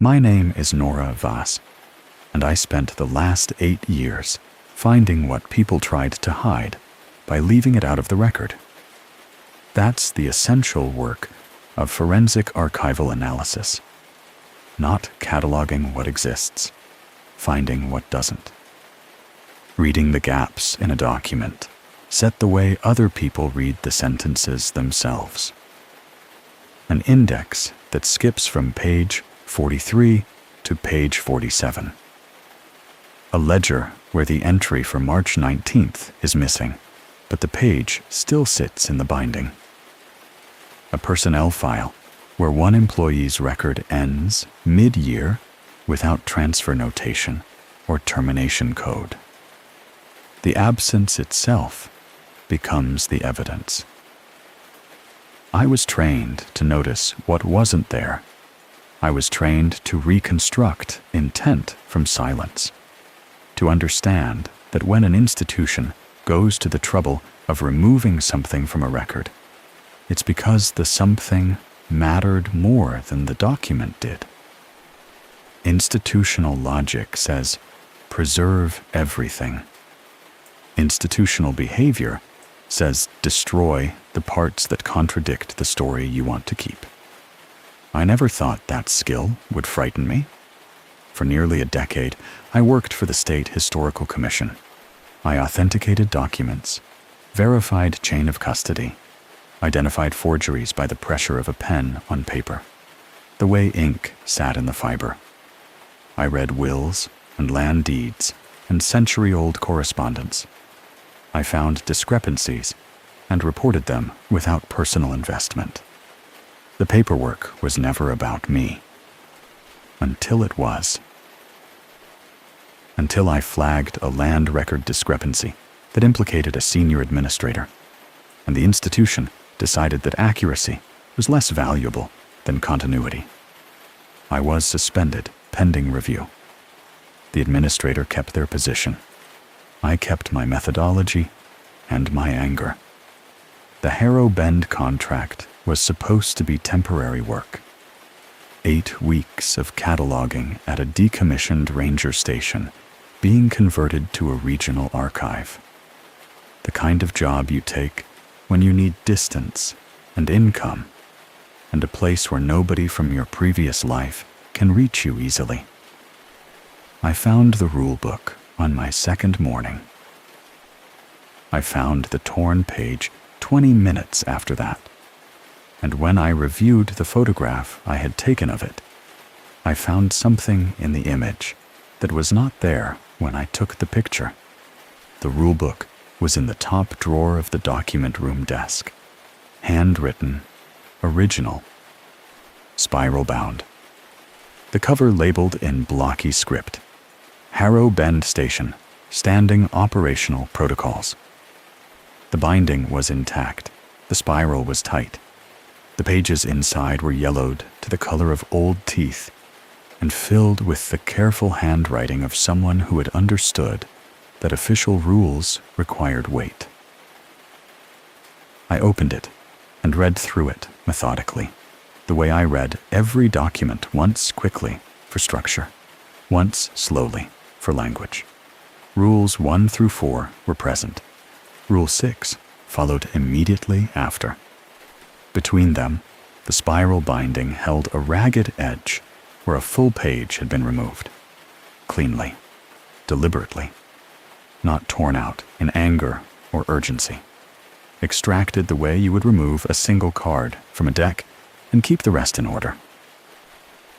My name is Nora Vass, and I spent the last 8 years finding what people tried to hide by leaving it out of the record. That's the essential work of forensic archival analysis. Not cataloging what exists, finding what doesn't. Reading the gaps in a document set the way other people read the sentences themselves. An index that skips from page 43 to page 47. A ledger where the entry for March 19th is missing, but the page still sits in the binding. A personnel file where one employee's record ends mid-year without transfer notation or termination code. The absence itself becomes the evidence. I was trained to notice what wasn't there. I was trained to reconstruct intent from silence, to understand that when an institution goes to the trouble of removing something from a record, it's because the something mattered more than the document did. Institutional logic says, preserve everything. Institutional behavior says, destroy the parts that contradict the story you want to keep. I never thought that skill would frighten me. For nearly a decade, I worked for the State Historical Commission. I authenticated documents, verified chain of custody, identified forgeries by the pressure of a pen on paper, the way ink sat in the fiber. I read wills and land deeds and century-old correspondence. I found discrepancies and reported them without personal investment. The paperwork was never about me. Until it was. Until I flagged a land record discrepancy that implicated a senior administrator, and the institution decided that accuracy was less valuable than continuity. I was suspended pending review. The administrator kept their position. I kept my methodology and my anger. The Harrow Bend contract was supposed to be temporary work. 8 weeks of cataloging at a decommissioned ranger station being converted to a regional archive. The kind of job you take when you need distance and income and a place where nobody from your previous life can reach you easily. I found the rulebook on my second morning. I found the torn page 20 minutes after that, and when I reviewed the photograph I had taken of it, I found something in the image that was not there when I took the picture. The rulebook was in the top drawer of the document room desk. Handwritten, original, spiral bound. The cover labeled in blocky script, Harrow Bend Station, Standing Operational Protocols. The binding was intact. The spiral was tight. The pages inside were yellowed to the color of old teeth and filled with the careful handwriting of someone who had understood that official rules required weight. I opened it and read through it methodically, the way I read every document, once quickly for structure, once slowly for language. Rules 1 through 4 were present. Rule 6 followed immediately after. Between them, the spiral binding held a ragged edge where a full page had been removed. Cleanly, deliberately, not torn out in anger or urgency. Extracted the way you would remove a single card from a deck and keep the rest in order.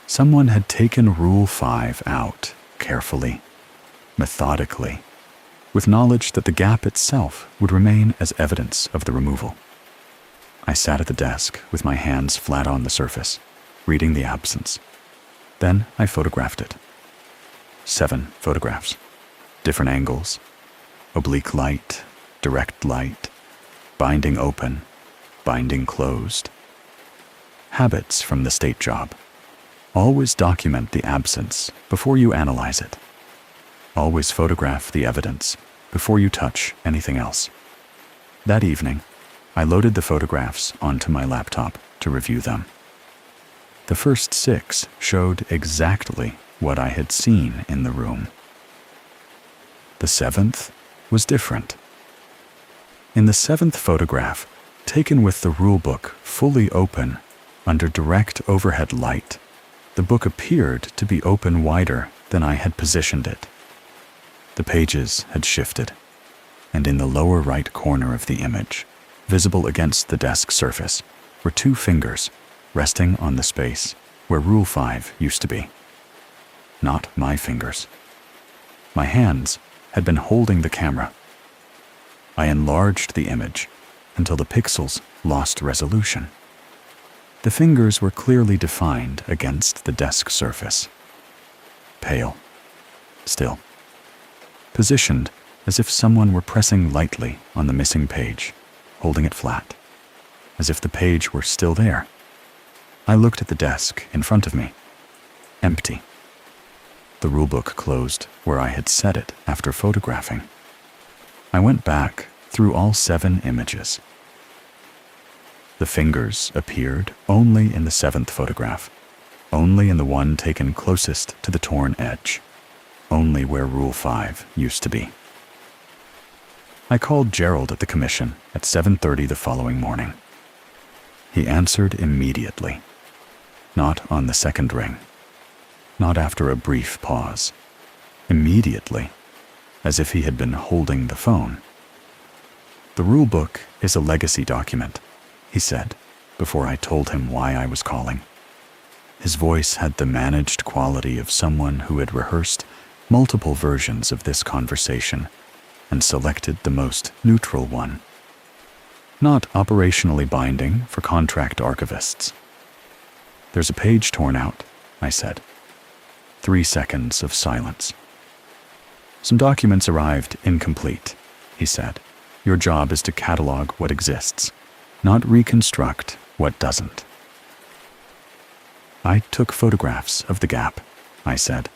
Someone had taken Rule 5 out carefully, methodically, with knowledge that the gap itself would remain as evidence of the removal. I sat at the desk with my hands flat on the surface, reading the absence. Then I photographed it. 7 photographs, different angles, oblique light, direct light, binding open, binding closed. Habits from the state job. Always document the absence before you analyze it. Always photograph the evidence before you touch anything else. That evening, I loaded the photographs onto my laptop to review them. The first 6 showed exactly what I had seen in the room. The 7th was different. In the 7th photograph, taken with the rulebook fully open, under direct overhead light, the book appeared to be open wider than I had positioned it. The pages had shifted, and in the lower right corner of the image, visible against the desk surface, were 2 fingers resting on the space where Rule 5 used to be. Not my fingers. My hands had been holding the camera. I enlarged the image until the pixels lost resolution. The fingers were clearly defined against the desk surface. Pale. Still. Positioned as if someone were pressing lightly on the missing page, holding it flat, as if the page were still there. I looked at the desk in front of me. Empty. The rulebook closed where I had set it after photographing. I went back through all 7 images. The fingers appeared only in the 7th photograph, only in the one taken closest to the torn edge, only where Rule 5 used to be. I called Gerald at the commission at 7:30 the following morning. He answered immediately. Not on the second ring. Not after a brief pause. Immediately, as if he had been holding the phone. "The rulebook is a legacy document," he said, before I told him why I was calling. His voice had the managed quality of someone who had rehearsed multiple versions of this conversation and selected the most neutral one. Not operationally binding for contract archivists. "There's a page torn out," I said. 3 seconds of silence. "Some documents arrived incomplete," he said. "Your job is to catalog what exists, not reconstruct what doesn't." "I took photographs of the gap," I said.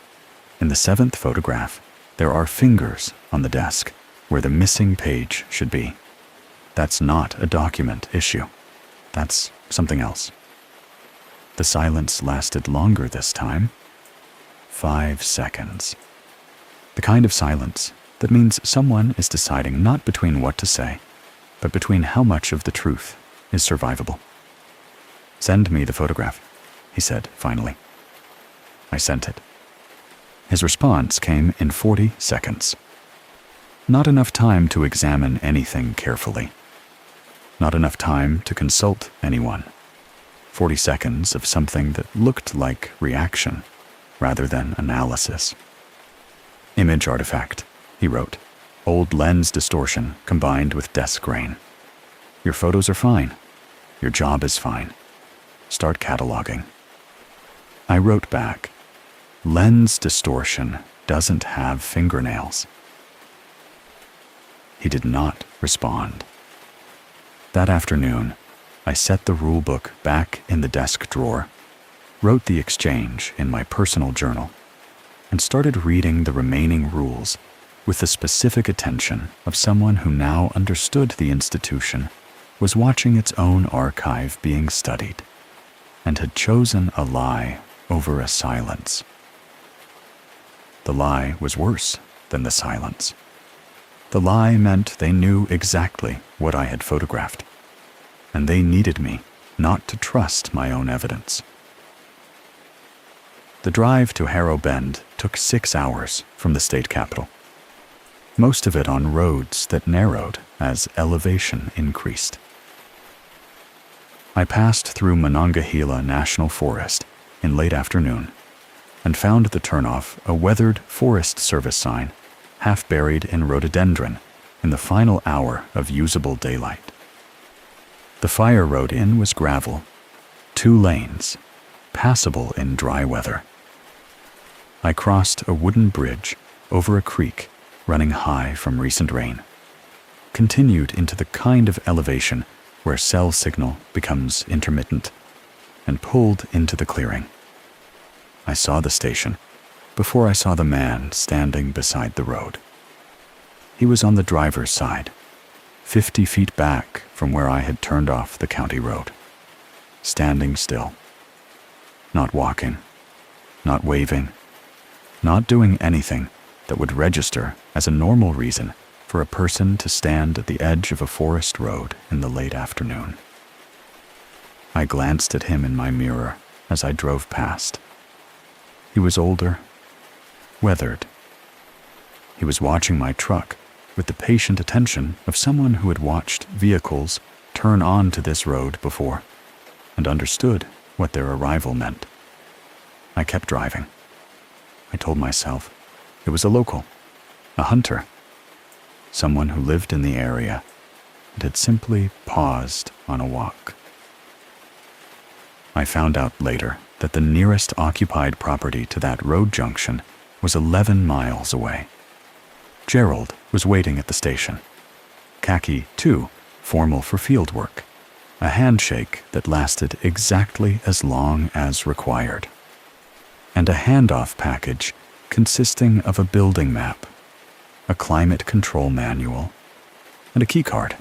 "In the 7th photograph, there are fingers on the desk where the missing page should be. That's not a document issue. That's something else." The silence lasted longer this time. 5 seconds. The kind of silence that means someone is deciding not between what to say, but between how much of the truth is survivable. "Send me the photograph," he said finally. I sent it. His response came in 40 seconds. Not enough time to examine anything carefully. Not enough time to consult anyone. 40 seconds of something that looked like reaction rather than analysis. "Image artifact," he wrote. "Old lens distortion combined with desk grain. Your photos are fine. Your job is fine. Start cataloging." I wrote back, "Lens distortion doesn't have fingernails." He did not respond. That afternoon, I set the rulebook back in the desk drawer, wrote the exchange in my personal journal, and started reading the remaining rules with the specific attention of someone who now understood the institution was watching its own archive being studied, and had chosen a lie over a silence. The lie was worse than the silence. The lie meant they knew exactly what I had photographed, and they needed me not to trust my own evidence. The drive to Harrow Bend took 6 hours from the state capitol, most of it on roads that narrowed as elevation increased. I passed through Monongahela National Forest in late afternoon and found the turnoff a weathered Forest Service sign, half buried in rhododendron in the final hour of usable daylight. The fire road in was gravel, 2 lanes, passable in dry weather. I crossed a wooden bridge over a creek running high from recent rain, continued into the kind of elevation where cell signal becomes intermittent, and pulled into the clearing. I saw the station before I saw the man standing beside the road. He was on the driver's side, 50 feet back from where I had turned off the county road, standing still. Not walking, not waving, not doing anything that would register as a normal reason for a person to stand at the edge of a forest road in the late afternoon. I glanced at him in my mirror as I drove past. He was older, weathered. He was watching my truck with the patient attention of someone who had watched vehicles turn onto this road before and understood what their arrival meant. I kept driving. I told myself it was a local, a hunter, someone who lived in the area and had simply paused on a walk. I found out later that the nearest occupied property to that road junction was 11 miles away. Gerald was waiting at the station. Khaki, too, formal for field work. A handshake that lasted exactly as long as required. And a handoff package consisting of a building map, a climate control manual, and a key card.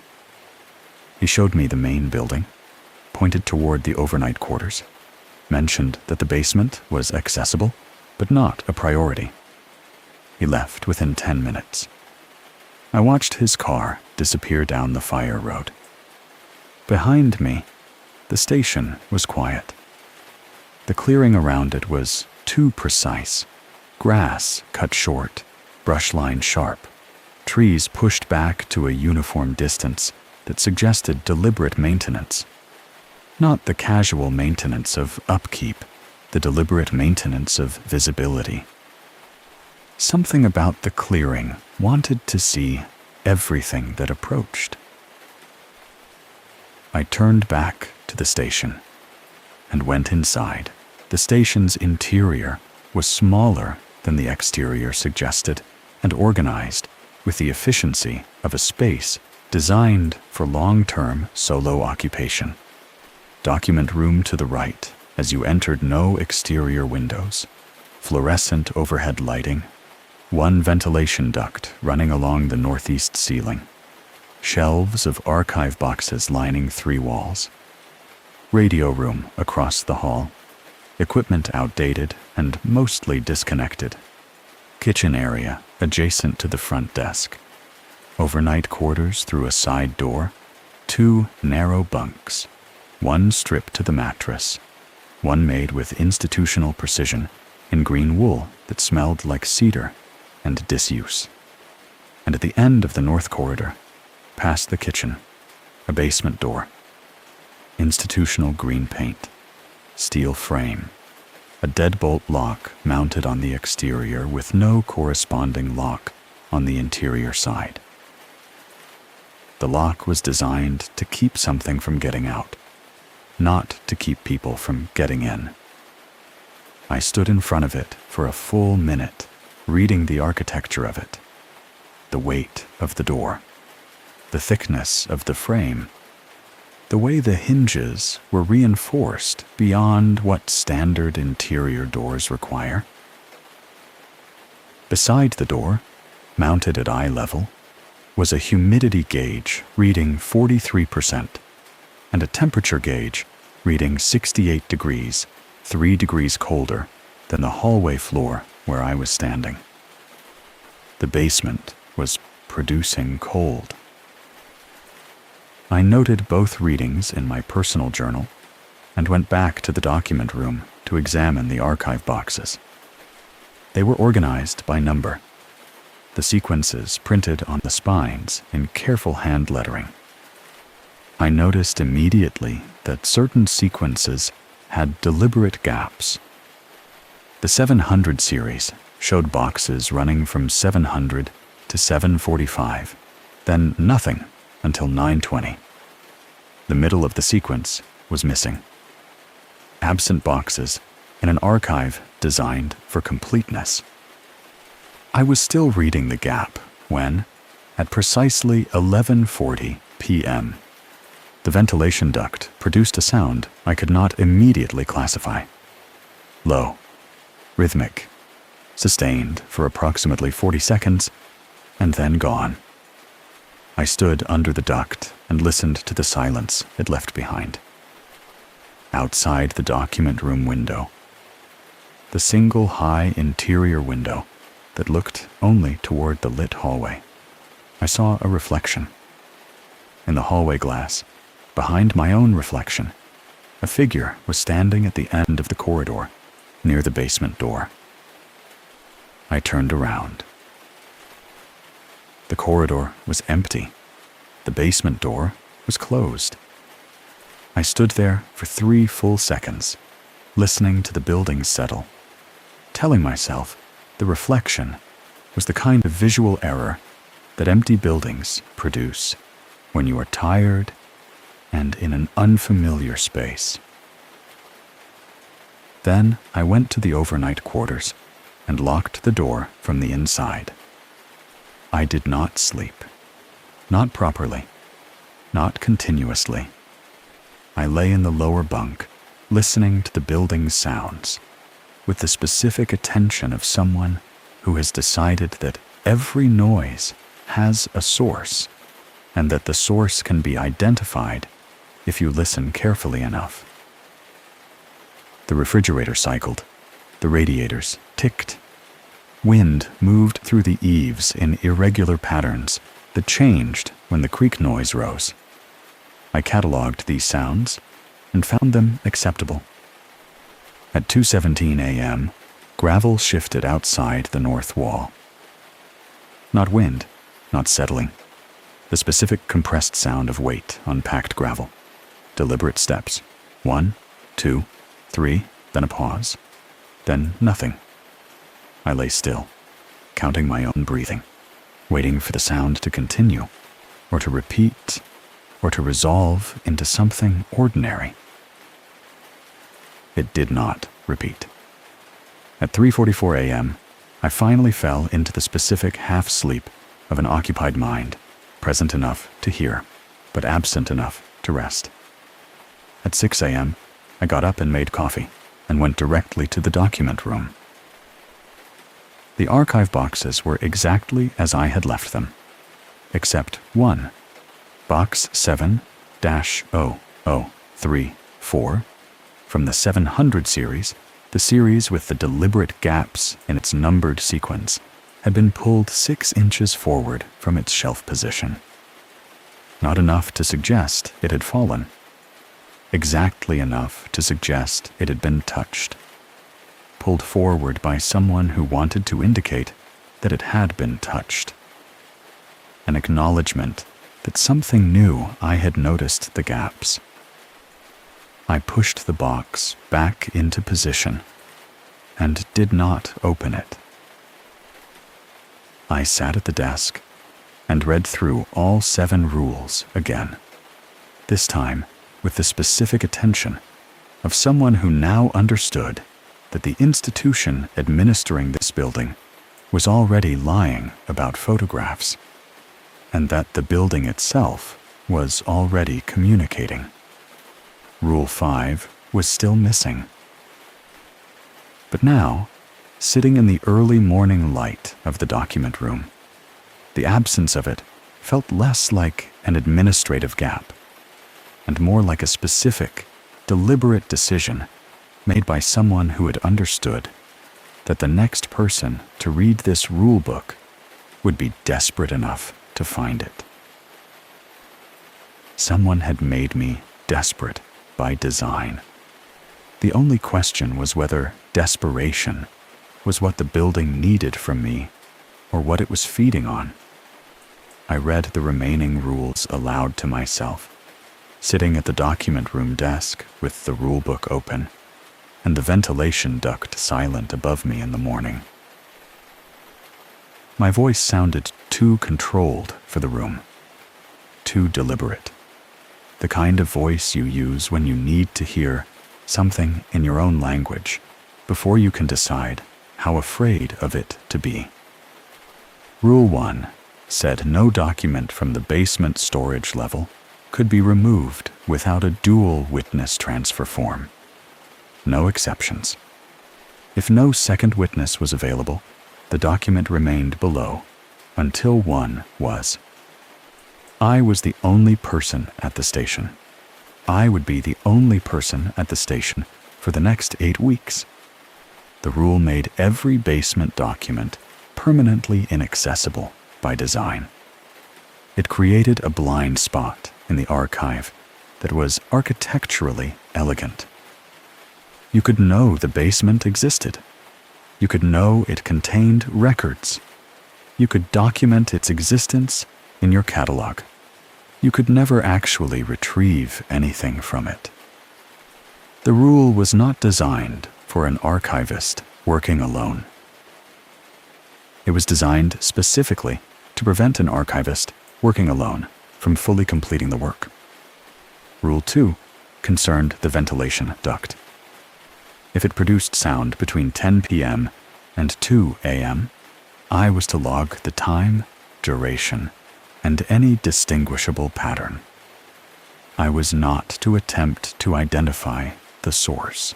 He showed me the main building, pointed toward the overnight quarters, mentioned that the basement was accessible, but not a priority. He left within 10 minutes. I watched his car disappear down the fire road. Behind me, the station was quiet. The clearing around it was too precise. Grass cut short, brush line sharp, trees pushed back to a uniform distance that suggested deliberate maintenance. Not the casual maintenance of upkeep, the deliberate maintenance of visibility. Something about the clearing wanted to see everything that approached. I turned back to the station and went inside. The station's interior was smaller than the exterior suggested and organized with the efficiency of a space designed for long-term solo occupation. Document room to the right as you entered, no exterior windows, fluorescent overhead lighting, one ventilation duct running along the northeast ceiling, shelves of archive boxes lining 3 walls, radio room across the hall, equipment outdated and mostly disconnected, kitchen area adjacent to the front desk, overnight quarters through a side door, 2 narrow bunks, 1 stripped to the mattress, one made with institutional precision in green wool that smelled like cedar and disuse. And at the end of the north corridor, past the kitchen, a basement door, institutional green paint, steel frame, a deadbolt lock mounted on the exterior with no corresponding lock on the interior side. The lock was designed to keep something from getting out, not to keep people from getting in. I stood in front of it for a full minute, reading the architecture of it, the weight of the door, the thickness of the frame, the way the hinges were reinforced beyond what standard interior doors require. Beside the door, mounted at eye level, was a humidity gauge reading 43% and a temperature gauge reading 68 degrees, 3 degrees colder than the hallway floor where I was standing. The basement was producing cold. I noted both readings in my personal journal and went back to the document room to examine the archive boxes. They were organized by number, the sequences printed on the spines in careful hand lettering. I noticed immediately that certain sequences had deliberate gaps. The 700 series showed boxes running from 700 to 745, then nothing until 920. The middle of the sequence was missing. Absent boxes in an archive designed for completeness. I was still reading the gap when, at precisely 11:40 p.m., the ventilation duct produced a sound I could not immediately classify. Low, rhythmic, sustained for approximately 40 seconds, and then gone. I stood under the duct and listened to the silence it left behind. Outside the document room window, the single high interior window that looked only toward the lit hallway, I saw a reflection. In the hallway glass, behind my own reflection, a figure was standing at the end of the corridor, near the basement door. I turned around. The corridor was empty. The basement door was closed. I stood there for 3 full seconds, listening to the buildings settle, telling myself the reflection was the kind of visual error that empty buildings produce when you are tired and in an unfamiliar space. Then I went to the overnight quarters and locked the door from the inside. I did not sleep. Not properly. Not continuously. I lay in the lower bunk, listening to the building's sounds, with the specific attention of someone who has decided that every noise has a source, and that the source can be identified if you listen carefully enough. The refrigerator cycled. The radiators ticked. Wind moved through the eaves in irregular patterns that changed when the creak noise rose. I cataloged these sounds and found them acceptable. At 2:17 a.m., gravel shifted outside the north wall. Not wind, not settling. The specific compressed sound of weight on packed gravel. Deliberate steps. 1, 2, 3, then a pause. Then nothing. I lay still, counting my own breathing, waiting for the sound to continue, or to repeat, or to resolve into something ordinary. It did not repeat. At 3:44 a.m., I finally fell into the specific half-sleep of an occupied mind, present enough to hear, but absent enough to rest. At 6 a.m., I got up and made coffee, and went directly to the document room. The archive boxes were exactly as I had left them, except one, Box 7-0034, from the 700 series, the series with the deliberate gaps in its numbered sequence, had been pulled 6 inches forward from its shelf position. Not enough to suggest it had fallen. Exactly enough to suggest it had been touched. Pulled forward by someone who wanted to indicate that it had been touched. An acknowledgement that something new I had noticed the gaps. I pushed the box back into position and did not open it. I sat at the desk and read through all 7 rules again, this time with the specific attention of someone who now understood that the institution administering this building was already lying about photographs, and that the building itself was already communicating. Rule 5 was still missing. But now, sitting in the early morning light of the document room, the absence of it felt less like an administrative gap, and more like a specific, deliberate decision made by someone who had understood that the next person to read this rule book would be desperate enough to find it. Someone had made me desperate by design. The only question was whether desperation was what the building needed from me or what it was feeding on. I read the remaining rules aloud to myself, sitting at the document room desk with the rulebook open and the ventilation duct silent above me in the morning. My voice sounded too controlled for the room, too deliberate, the kind of voice you use when you need to hear something in your own language before you can decide how afraid of it to be. Rule 1 said no document from the basement storage level could be removed without a dual witness transfer form. No exceptions. If no second witness was available, the document remained below until one was. I was the only person at the station. I would be the only person at the station for the next 8 weeks. the rule made every basement document permanently inaccessible by design. It created a blind spot in the archive that was architecturally elegant. You could know the basement existed. You could know it contained records. You could document its existence in your catalog. You could never actually retrieve anything from it. The rule was not designed for an archivist working alone. It was designed specifically to prevent an archivist working alone from fully completing the work. Rule 2 concerned the ventilation duct. If it produced sound between 10 p.m. and 2 a.m., I was to log the time, duration, and any distinguishable pattern. I was not to attempt to identify the source.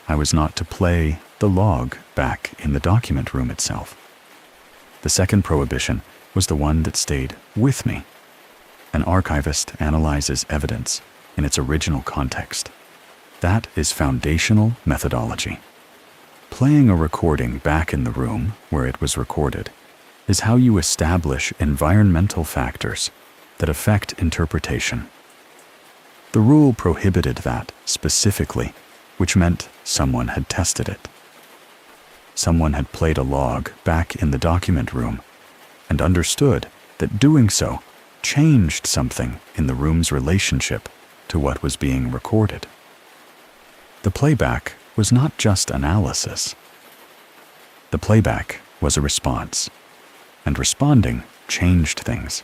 I was not to play the log back in the document room itself. The second prohibition was the one that stayed with me. An archivist analyzes evidence in its original context. That is foundational methodology. Playing a recording back in the room where it was recorded is how you establish environmental factors that affect interpretation. The rule prohibited that specifically, which meant someone had tested it. Someone had played a log back in the document room and understood that doing so changed something in the room's relationship to what was being recorded. The playback was not just analysis. The playback was a response, and responding changed things.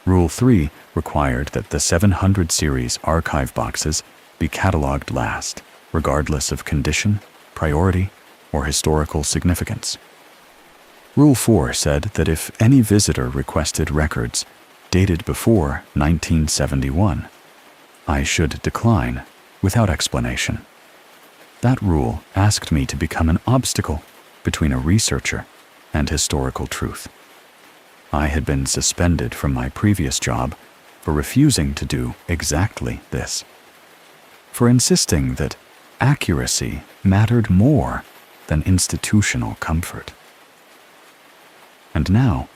Rule 3 required that the 700 series archive boxes be cataloged last, regardless of condition, priority, or historical significance. Rule 4 said that if any visitor requested records dated before 1971, I should decline without explanation. That rule asked me to become an obstacle between a researcher and historical truth. I had been suspended from my previous job for refusing to do exactly this, for insisting that accuracy mattered more than institutional comfort. And now,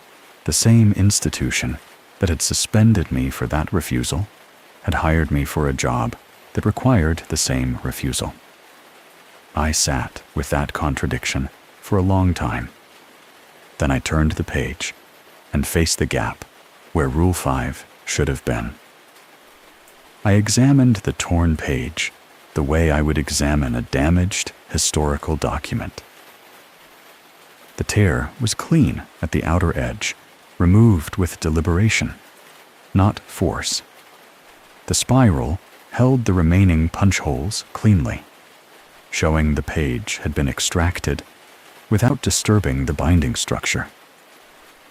the same institution that had suspended me for that refusal had hired me for a job that required the same refusal. I sat with that contradiction for a long time. Then I turned the page and faced the gap where Rule 5 should have been. I examined the torn page the way I would examine a damaged historical document. The tear was clean at the outer edge, removed with deliberation, not force. The spiral held the remaining punch holes cleanly, showing the page had been extracted without disturbing the binding structure.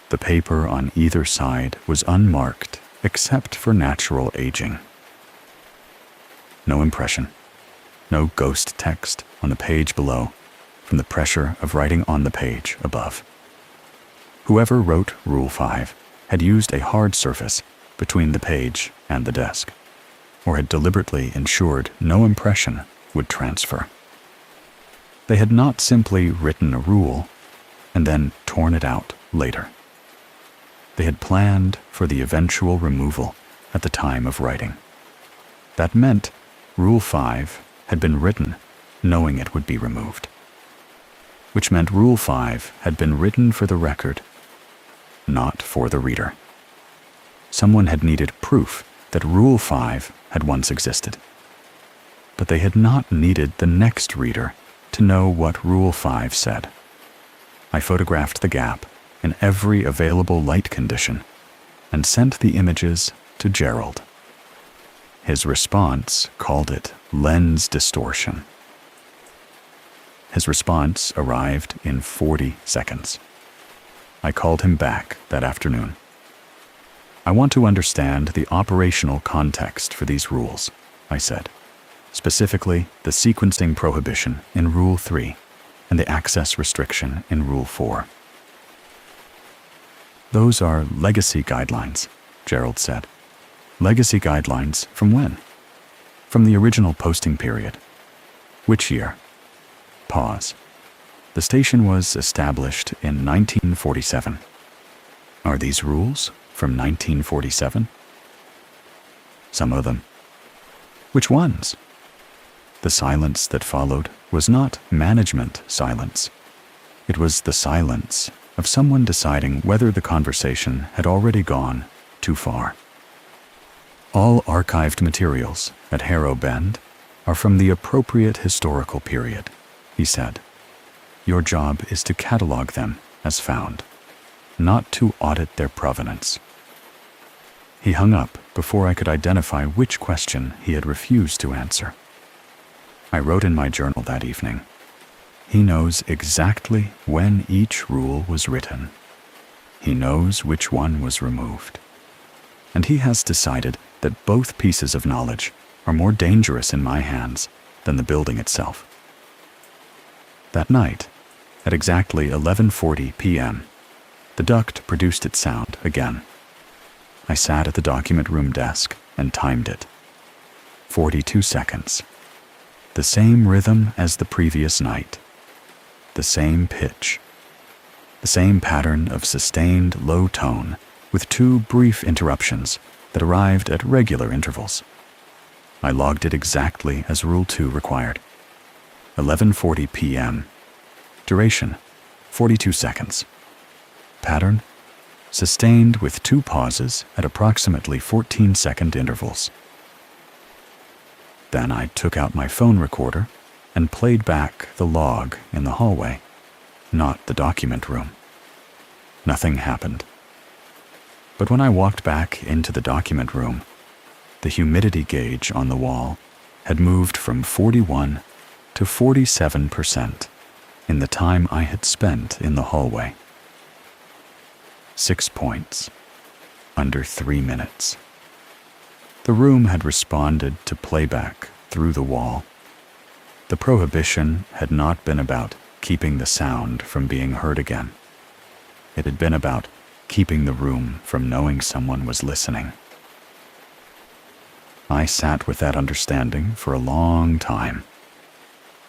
The paper on either side was unmarked except for natural aging. No impression, no ghost text on the page below from the pressure of writing on the page above. Whoever wrote Rule 5 had used a hard surface between the page and the desk, or had deliberately ensured no impression would transfer. They had not simply written a rule and then torn it out later. They had planned for the eventual removal at the time of writing. That meant Rule 5 had been written knowing it would be removed, which meant Rule 5 had been written for the record, not for the reader. Someone had needed proof that Rule 5 had once existed, but they had not needed the next reader to know what Rule 5 said. I photographed the gap in every available light condition and sent the images to Gerald. His response called it lens distortion. His response arrived in 40 seconds. I called him back that afternoon. I want to understand the operational context for these rules, I said, specifically the sequencing prohibition in Rule 3 and the access restriction in Rule 4. Those are legacy guidelines, Gerald said. Legacy guidelines from when? From the original posting period. Which year? Pause. The station was established in 1947. Are these rules from 1947? Some of them. Which ones? The silence that followed was not management silence. It was the silence of someone deciding whether the conversation had already gone too far. All archived materials at Harrow Bend are from the appropriate historical period, he said. Your job is to catalog them as found, not to audit their provenance. He hung up before I could identify which question he had refused to answer. I wrote in my journal that evening, he knows exactly when each rule was written. He knows which one was removed. And he has decided that both pieces of knowledge are more dangerous in my hands than the building itself. That night, at exactly 11:40 p.m., the duct produced its sound again. I sat at the document room desk and timed it. 42 seconds. The same rhythm as the previous night. The same pitch. The same pattern of sustained low tone with 2 brief interruptions that arrived at regular intervals. I logged it exactly as Rule 2 required. 11:40 p.m. Duration, 42 seconds. Pattern, sustained with 2 pauses at approximately 14-second intervals. Then I took out my phone recorder and played back the log in the hallway, not the document room. Nothing happened. But when I walked back into the document room, the humidity gauge on the wall had moved from 41 to 47% in the time I had spent in the hallway. 6 points, under 3 minutes. The room had responded to playback through the wall. The prohibition had not been about keeping the sound from being heard again. It had been about keeping the room from knowing someone was listening. I sat with that understanding for a long time.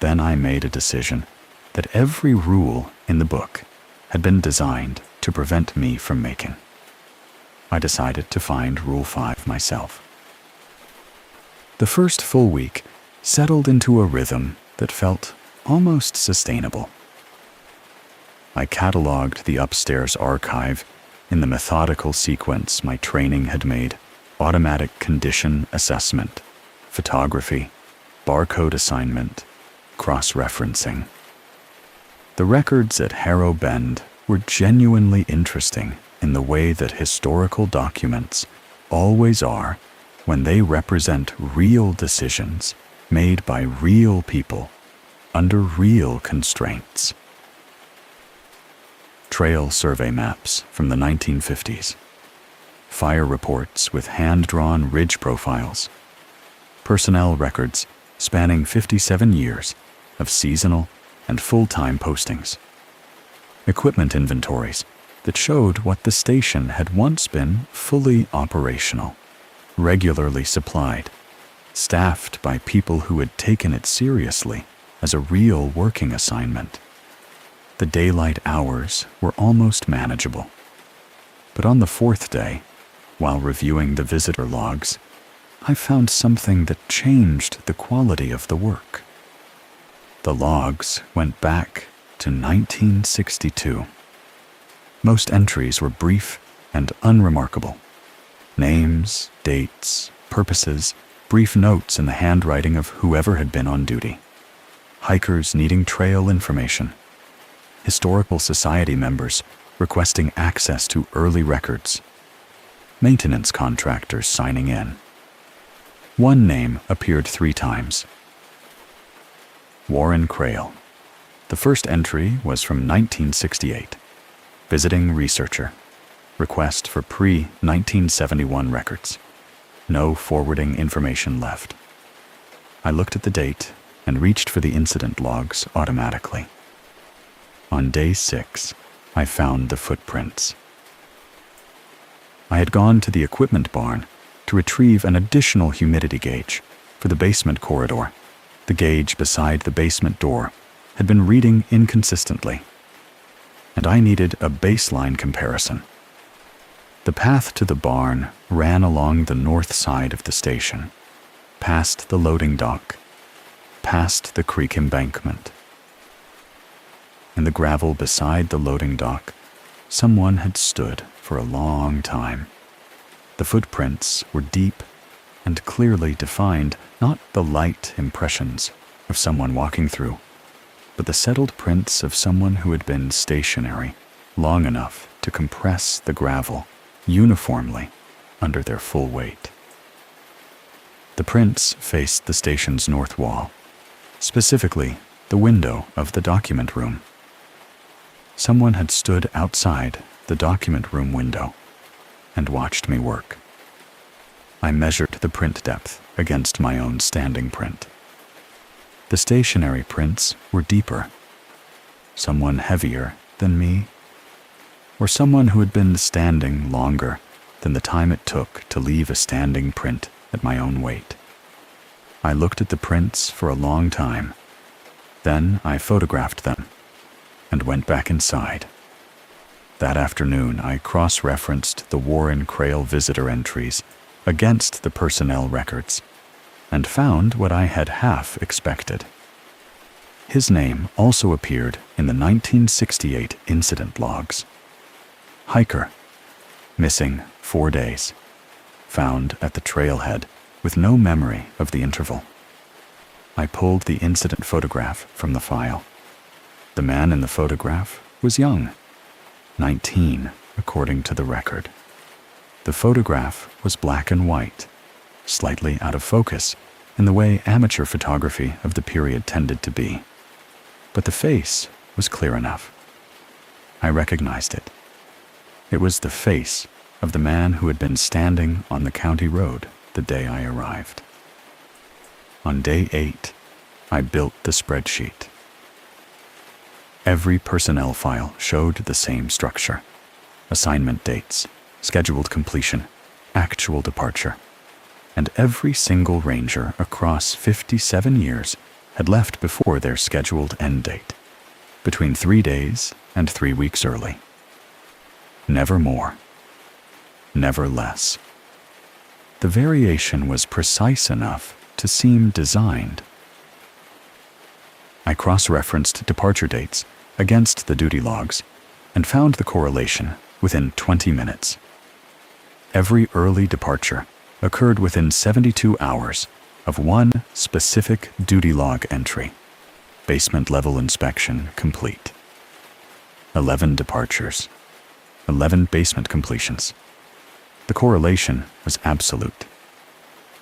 Then I made a decision that every rule in the book had been designed to prevent me from making. I decided to find Rule 5 myself. The first full week settled into a rhythm that felt almost sustainable. I cataloged the upstairs archive in the methodical sequence my training had made: automatic condition assessment, photography, barcode assignment, cross-referencing. The records at Harrow Bend were genuinely interesting in the way that historical documents always are when they represent real decisions made by real people under real constraints. Trail survey maps from the 1950s, fire reports with hand-drawn ridge profiles, personnel records spanning 57 years of seasonal and full-time postings, equipment inventories that showed what the station had once been fully operational, regularly supplied, staffed by people who had taken it seriously as a real working assignment. The daylight hours were almost manageable. But on the 4th day, while reviewing the visitor logs, I found something that changed the quality of the work. The logs went back to 1962. Most entries were brief and unremarkable. Names, dates, purposes, brief notes in the handwriting of whoever had been on duty. Hikers needing trail information. Historical society members requesting access to early records. Maintenance contractors signing in. One name appeared 3 times. Warren Crail. The first entry was from 1968. Visiting researcher. Request for pre-1971 records. No forwarding information left. I looked at the date and reached for the incident logs automatically. On day 6, I found the footprints. I had gone to the equipment barn to retrieve an additional humidity gauge for the basement corridor, the gauge beside the basement door had been reading inconsistently, and I needed a baseline comparison. The path to the barn ran along the north side of the station, past the loading dock, past the creek embankment. In the gravel beside the loading dock, someone had stood for a long time. The footprints were deep and clearly defined, not the light impressions of someone walking through, but the settled prints of someone who had been stationary long enough to compress the gravel uniformly under their full weight. The prints faced the station's north wall, specifically the window of the document room. Someone had stood outside the document room window and watched me work. I measured the print depth against my own standing print. The stationary prints were deeper. Someone heavier than me, or someone who had been standing longer than the time it took to leave a standing print at my own weight. I looked at the prints for a long time. Then I photographed them and went back inside. That afternoon, I cross-referenced the Warren Crail visitor entries against the personnel records and found what I had half expected. His name also appeared in the 1968 incident logs. Hiker, missing 4 days, found at the trailhead with no memory of the interval. I pulled the incident photograph from the file. The man in the photograph was young, 19 according to the record. The photograph was black and white, slightly out of focus in the way amateur photography of the period tended to be. But the face was clear enough. I recognized it. It was the face of the man who had been standing on the county road the day I arrived. On day 8, I built the spreadsheet. Every personnel file showed the same structure: assignment dates, scheduled completion, actual departure, and every single ranger across 57 years had left before their scheduled end date, between 3 days and 3 weeks early. Never more, never less. The variation was precise enough to seem designed. I cross-referenced departure dates against the duty logs and found the correlation within 20 minutes. Every early departure occurred within 72 hours of one specific duty log entry: basement level inspection complete. 11 departures, 11 basement completions. The correlation was absolute.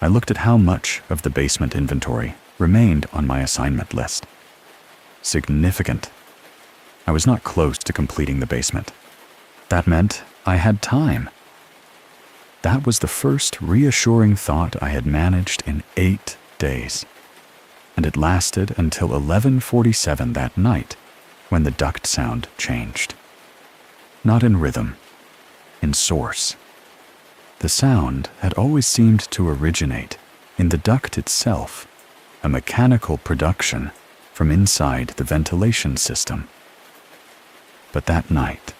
I looked at how much of the basement inventory remained on my assignment list. Significant. I was not close to completing the basement. That meant I had time. That was the first reassuring thought I had managed in 8 days, and it lasted until 11:47 that night, when the duct sound changed. Not in rhythm, in source. The sound had always seemed to originate in the duct itself, a mechanical production from inside the ventilation system. But that night,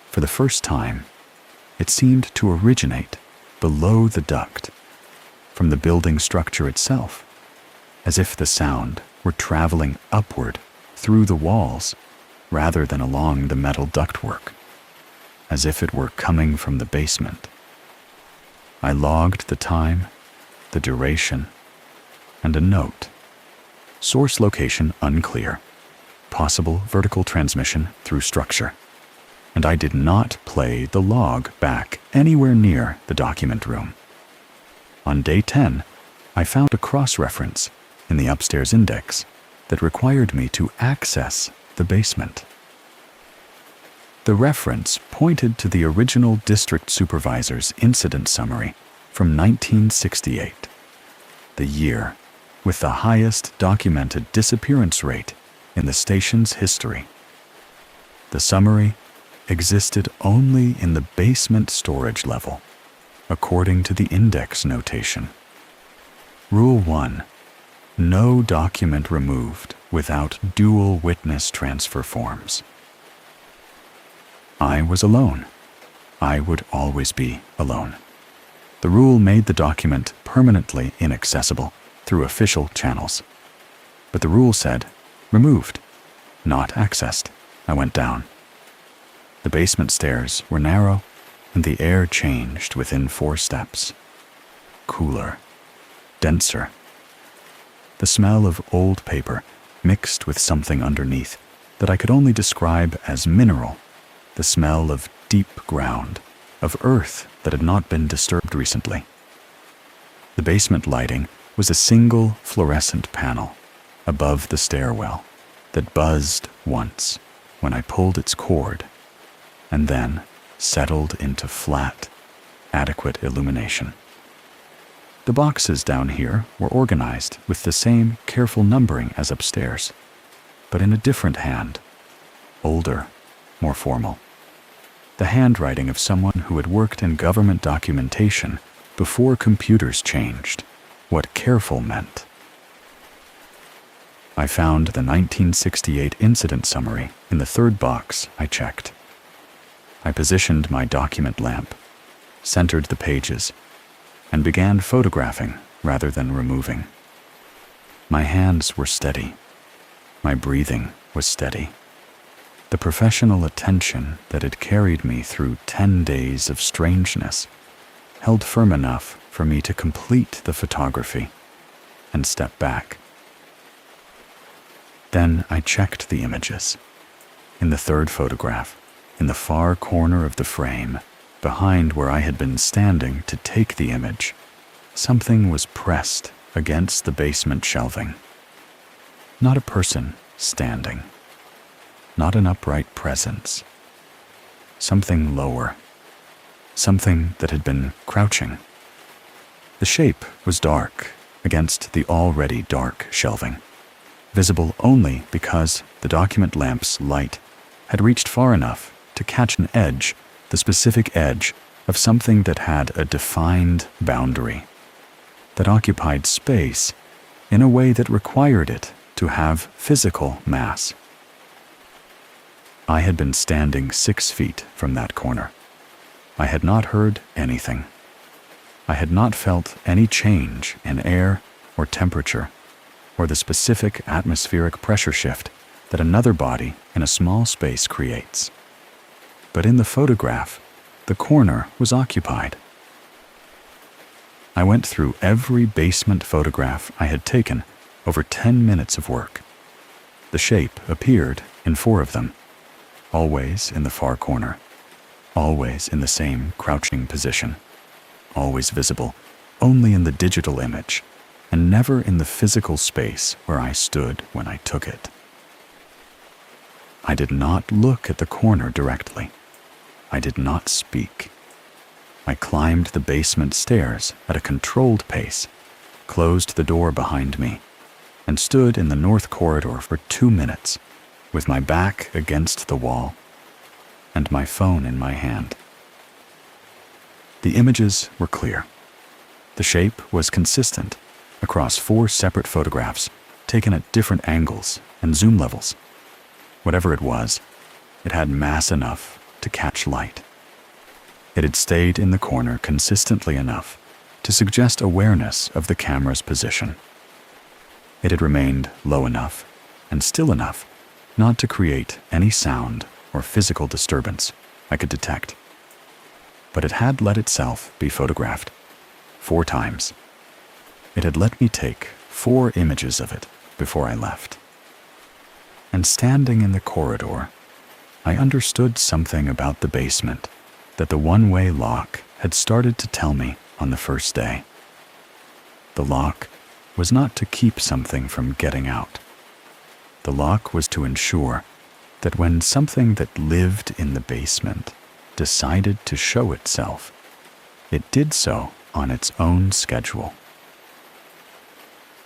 for the first time, it seemed to originate below the duct, from the building structure itself, as if the sound were traveling upward through the walls rather than along the metal ductwork, as if it were coming from the basement. I logged the time, the duration, and a note. Source location unclear. Possible vertical transmission through structure. And I did not play the log back anywhere near the document room. On day 10, I found a cross-reference in the upstairs index that required me to access the basement. The reference pointed to the original district supervisor's incident summary from 1968, the year with the highest documented disappearance rate in the station's history. The summary existed only in the basement storage level, according to the index notation. Rule 1. no document removed without dual witness transfer forms. I was alone. I would always be alone. The rule made the document permanently inaccessible through official channels. But the rule said, removed, not accessed. I went down. The basement stairs were narrow, and the air changed within 4 steps. Cooler, denser. The smell of old paper mixed with something underneath that I could only describe as mineral, the smell of deep ground, of earth that had not been disturbed recently. The basement lighting was a single fluorescent panel above the stairwell that buzzed once when I pulled its cord, and then settled into flat, adequate illumination. The boxes down here were organized with the same careful numbering as upstairs, but in a different hand, older, more formal. The handwriting of someone who had worked in government documentation before computers changed what careful meant. I found the 1968 incident summary in the 3rd box I checked. I positioned my document lamp, centered the pages, and began photographing rather than removing. My hands were steady. My breathing was steady. The professional attention that had carried me through 10 days of strangeness held firm enough for me to complete the photography and step back. Then I checked the images. In the 3rd photograph, in the far corner of the frame, behind where I had been standing to take the image, something was pressed against the basement shelving. Not a person standing. Not an upright presence. Something lower. Something that had been crouching. The shape was dark against the already dark shelving, visible only because the document lamp's light had reached far enough to catch an edge, the specific edge of something that had a defined boundary, that occupied space in a way that required it to have physical mass. I had been standing 6 feet from that corner. I had not heard anything. I had not felt any change in air or temperature, or the specific atmospheric pressure shift that another body in a small space creates. But in the photograph, the corner was occupied. I went through every basement photograph I had taken over 10 minutes of work. The shape appeared in 4 of them, always in the far corner, always in the same crouching position, always visible only in the digital image, and never in the physical space where I stood when I took it. I did not look at the corner directly. I did not speak. I climbed the basement stairs at a controlled pace, closed the door behind me, and stood in the north corridor for 2 minutes, with my back against the wall and my phone in my hand. The images were clear. The shape was consistent across 4 separate photographs taken at different angles and zoom levels. Whatever it was, it had mass enough to catch light. It had stayed in the corner consistently enough to suggest awareness of the camera's position. It had remained low enough and still enough not to create any sound or physical disturbance I could detect. But it had let itself be photographed 4 times. It had let me take 4 images of it before I left. And standing in the corridor, I understood something about the basement that the one-way lock had started to tell me on the first day. The lock was not to keep something from getting out. The lock was to ensure that when something that lived in the basement decided to show itself, it did so on its own schedule.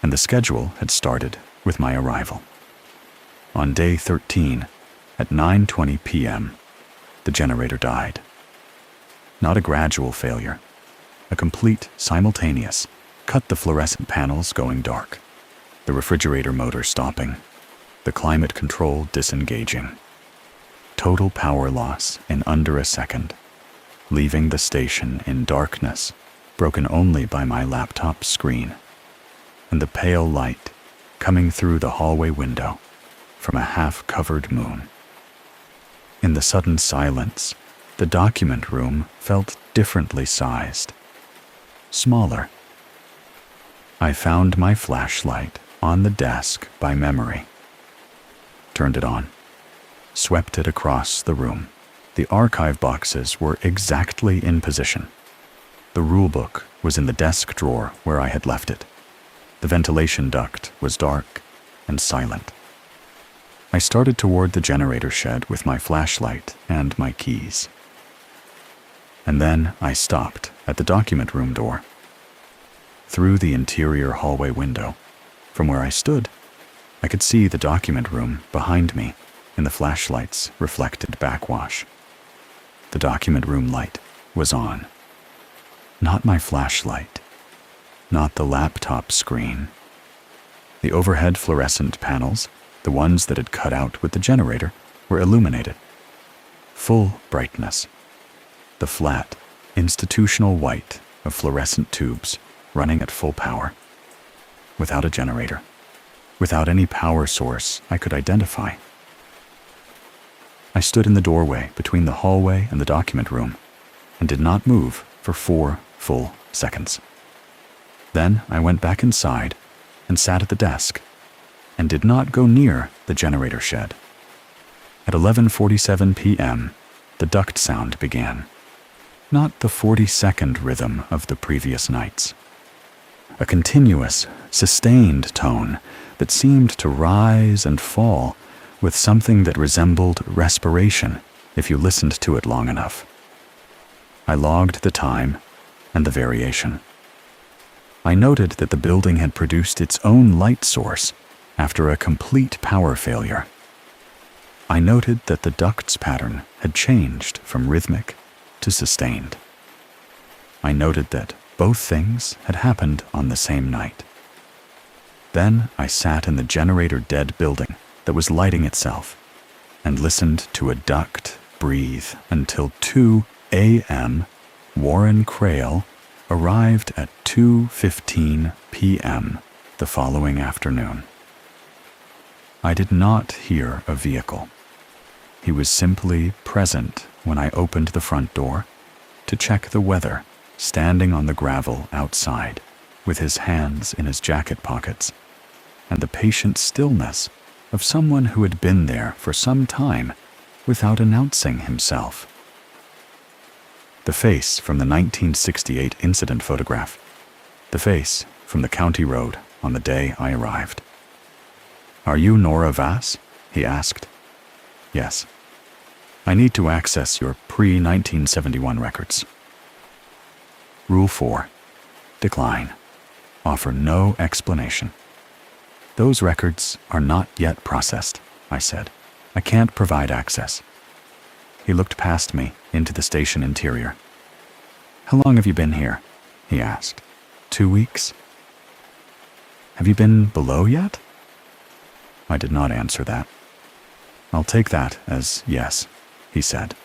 And the schedule had started with my arrival. On day 13, at 9:20 p.m., the generator died. Not a gradual failure, a complete simultaneous, cut the fluorescent panels going dark. the refrigerator motor stopping, the climate control disengaging. Total power loss in under a second, leaving the station in darkness, broken only by my laptop screen, and the pale light coming through the hallway window from a half-covered moon. In the sudden silence, the document room felt differently sized, smaller. I found my flashlight on the desk by memory, turned it on, swept it across the room. The archive boxes were exactly in position. The rulebook was in the desk drawer where I had left it. The ventilation duct was dark and silent. I started toward the generator shed with my flashlight and my keys. And then I stopped at the document room door. Through the interior hallway window, from where I stood, I could see the document room behind me in the flashlight's reflected backwash. The document room light was on. Not my flashlight, not the laptop screen. The overhead fluorescent panels, the ones that had cut out with the generator, were illuminated. Full brightness. The flat, institutional white of fluorescent tubes running at full power. Without a generator. Without any power source I could identify. I stood in the doorway between the hallway and the document room and did not move for 4 full seconds. Then I went back inside and sat at the desk and did not go near the generator shed. At 11:47 p.m., the duct sound began. Not the 40-second rhythm of the previous nights. A continuous, sustained tone that seemed to rise and fall with something that resembled respiration if you listened to it long enough. I logged the time and the variation. I noted that the building had produced its own light source after a complete power failure. I noted that the duct's pattern had changed from rhythmic to sustained. I noted that both things had happened on the same night. Then I sat in the generator-dead building that was lighting itself and listened to a duct breathe until 2 a.m. Warren Crail arrived at 2:15 p.m. the following afternoon. I did not hear a vehicle. He was simply present when I opened the front door to check the weather, standing on the gravel outside with his hands in his jacket pockets, and the patient stillness of someone who had been there for some time without announcing himself. The face from the 1968 incident photograph. The face from the county road on the day I arrived. "Are you Nora Vass?" he asked. "Yes. I need to access your pre-1971 records." Rule 4. Decline. Offer no explanation. "Those records are not yet processed," I said. "I can't provide access." He looked past me into the station interior. "How long have you been here?" he asked. 2 weeks? "Have you been below yet?" I did not answer that. "I'll take that as yes," he said.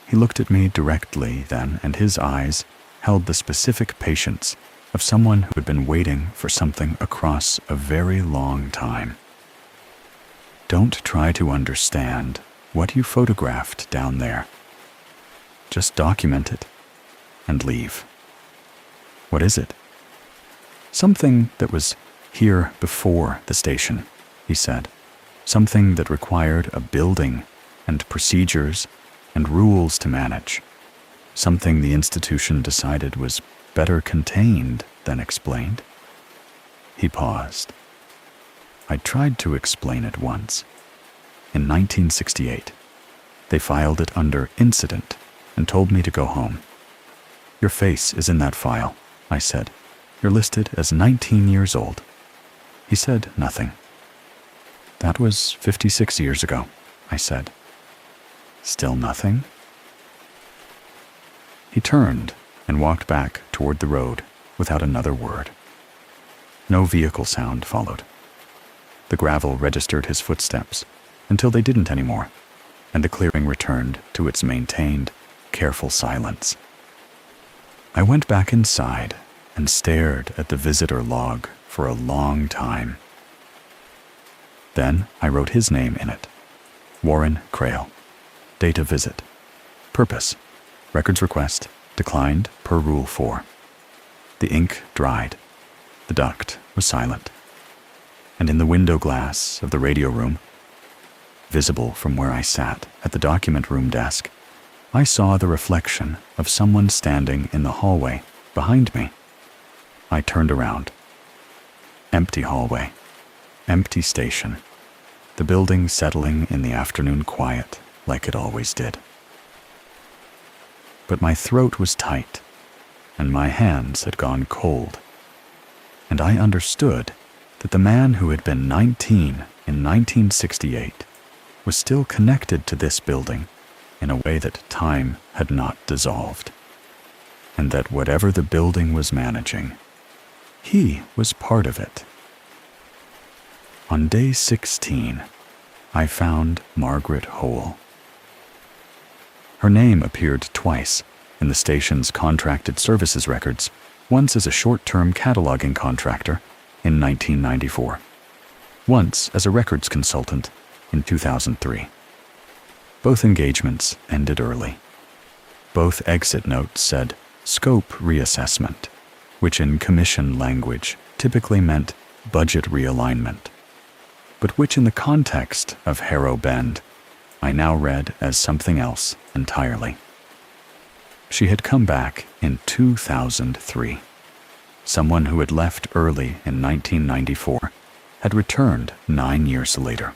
He looked at me directly then, and his eyes held the specific patience of someone who had been waiting for something across a very long time. "Don't try to understand what you photographed down there. Just document it and leave." "What is it?" "Something that was here before the station," he said. "Something that required a building and procedures and rules to manage. Something the institution decided was better contained than explained." He paused. I tried to explain it once. In 1968, they filed it under incident and told me to go home. "Your face is in that file," I said. "You're listed as 19 years old." He said nothing. "That was 56 years ago," I said. Still nothing? He turned and walked back toward the road without another word. No vehicle sound followed. The gravel registered his footsteps until they didn't anymore, and the clearing returned to its maintained, careful silence. I went back inside and stared at the visitor log for a long time. Then I wrote his name in it. Warren Crail. Date of visit. Purpose. Records request declined per Rule 4. The ink dried. The duct was silent. And in the window glass of the radio room, visible from where I sat at the document room desk, I saw the reflection of someone standing in the hallway behind me. I turned around. Empty hallway. Empty station. The building settling in the afternoon quiet like it always did. But my throat was tight, and my hands had gone cold, and I understood that the man who had been 19 in 1968 was still connected to this building in a way that time had not dissolved, and that whatever the building was managing, he was part of it. On day 16, I found Margaret Hole. Her name appeared twice in the station's contracted services records, once as a short-term cataloging contractor in 1994, once as a records consultant in 2003. Both engagements ended early. Both exit notes said scope reassessment, which in commission language typically meant budget realignment, but which in the context of Harrow Bend, I now read as something else entirely. She had come back in 2003. Someone who had left early in 1994 had returned 9 years later.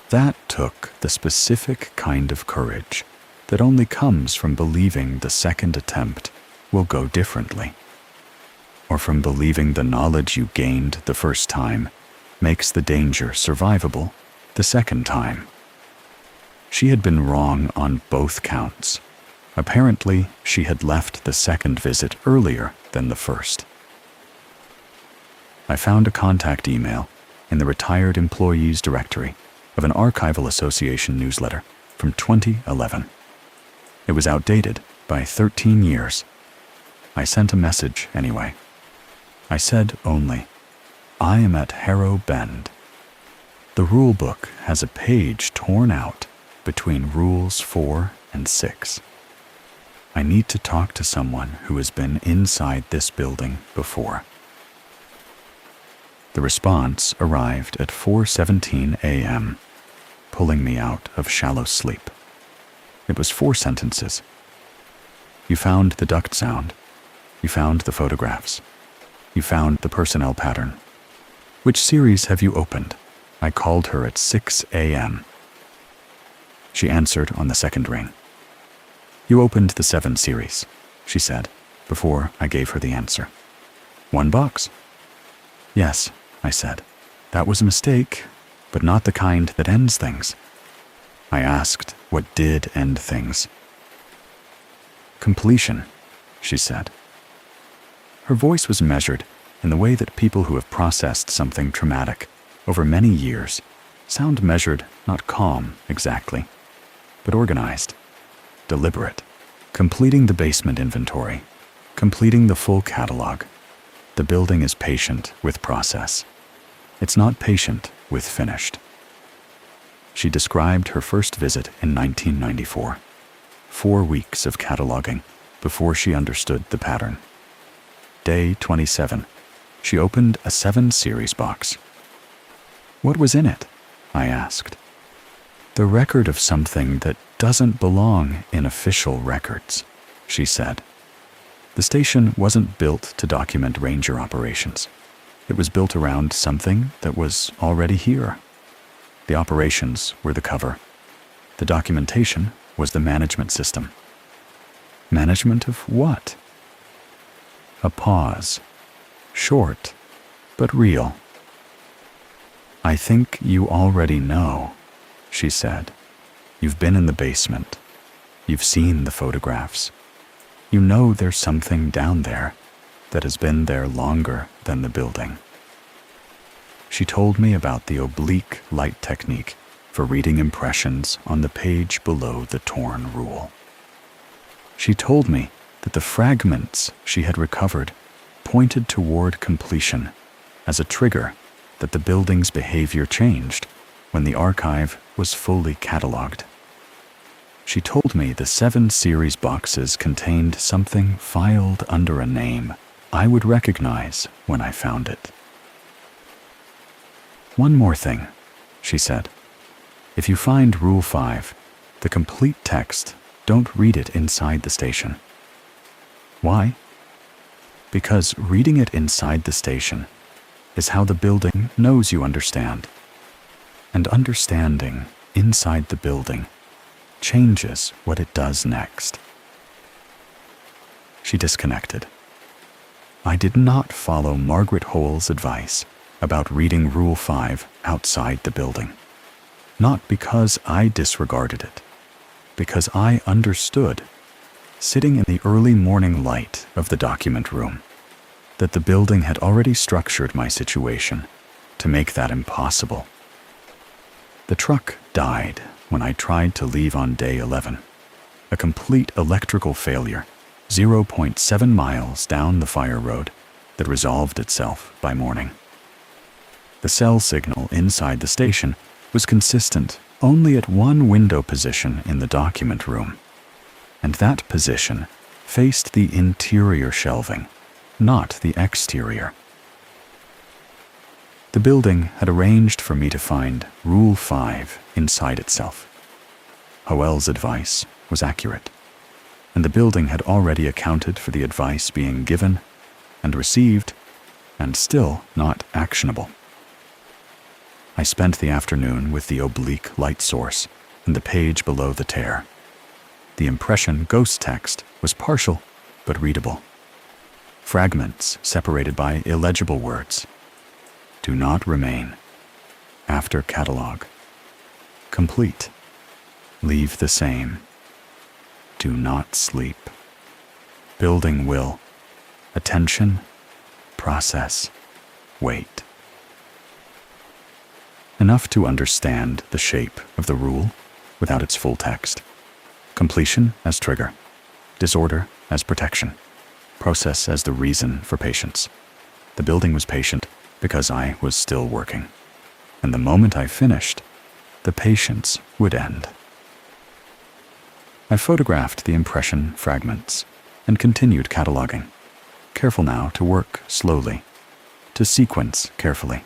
That took the specific kind of courage that only comes from believing the second attempt will go differently, or from believing the knowledge you gained the first time makes the danger survivable the second time. She had been wrong on both counts. Apparently, she had left the second visit earlier than the first. I found a contact email in the retired employees directory of an Archival Association newsletter from 2011. It was outdated by 13 years. I sent a message anyway. I said only, I am at Harrow Bend. The rulebook has a page torn out between Rules 4 and 6. I need to talk to someone who has been inside this building before. The response arrived at 4:17 a.m., pulling me out of shallow sleep. It was 4 sentences. You found the duct sound. You found the photographs. You found the personnel pattern. Which series have you opened? I called her at 6 a.m. She answered on the second ring. You opened the 7 series, she said, before I gave her the answer. 1 box? Yes, I said. That was a mistake, but not the kind that ends things. I asked what did end things. Completion, she said. Her voice was measured in the way that people who have processed something traumatic over many years sound measured, not calm exactly, but organized, deliberate, completing the basement inventory, completing the full catalog. The building is patient with process. It's not patient with finished. She described her first visit in 1994, 4 weeks of cataloging before she understood the pattern. Day 27, she opened a 7 series box. What was in it? I asked. The record of something that doesn't belong in official records, she said. The station wasn't built to document ranger operations. It was built around something that was already here. The operations were the cover. The documentation was the management system. Management of what? A pause. Short, but real. I think you already know, she said. You've been in the basement. You've seen the photographs. You know there's something down there that has been there longer than the building. She told me about the oblique light technique for reading impressions on the page below the torn rule. She told me that the fragments she had recovered pointed toward completion as a trigger that the building's behavior changed when the archive was fully cataloged. She told me the 7 series boxes contained something filed under a name I would recognize when I found it. One more thing, she said. If you find Rule 5, the complete text, don't read it inside the station. Why? Because reading it inside the station is how the building knows you understand. And understanding inside the building changes what it does next. She disconnected. I did not follow Margaret Hole's advice about reading Rule 5 outside the building. Not because I disregarded it, because I understood, sitting in the early morning light of the document room, that the building had already structured my situation to make that impossible. The truck died when I tried to leave on day 11, a complete electrical failure 0.7 miles down the fire road that resolved itself by morning. The cell signal inside the station was consistent only at one window position in the document room, and that position faced the interior shelving, not the exterior. The building had arranged for me to find Rule 5 inside itself. Hoel's advice was accurate, and the building had already accounted for the advice being given and received, and still not actionable. I spent the afternoon with the oblique light source and the page below the tear. The impression ghost text was partial but readable. Fragments separated by illegible words. Do not remain. After catalog. Complete. Leave the same. Do not sleep. Building will. Attention. Process. Wait. Enough to understand the shape of the rule without its full text. Completion as trigger. Disorder as protection. Process as the reason for patience. The building was patient because I was still working. And the moment I finished, the patience would end. I photographed the impression fragments and continued cataloging. Careful now to work slowly, to sequence carefully,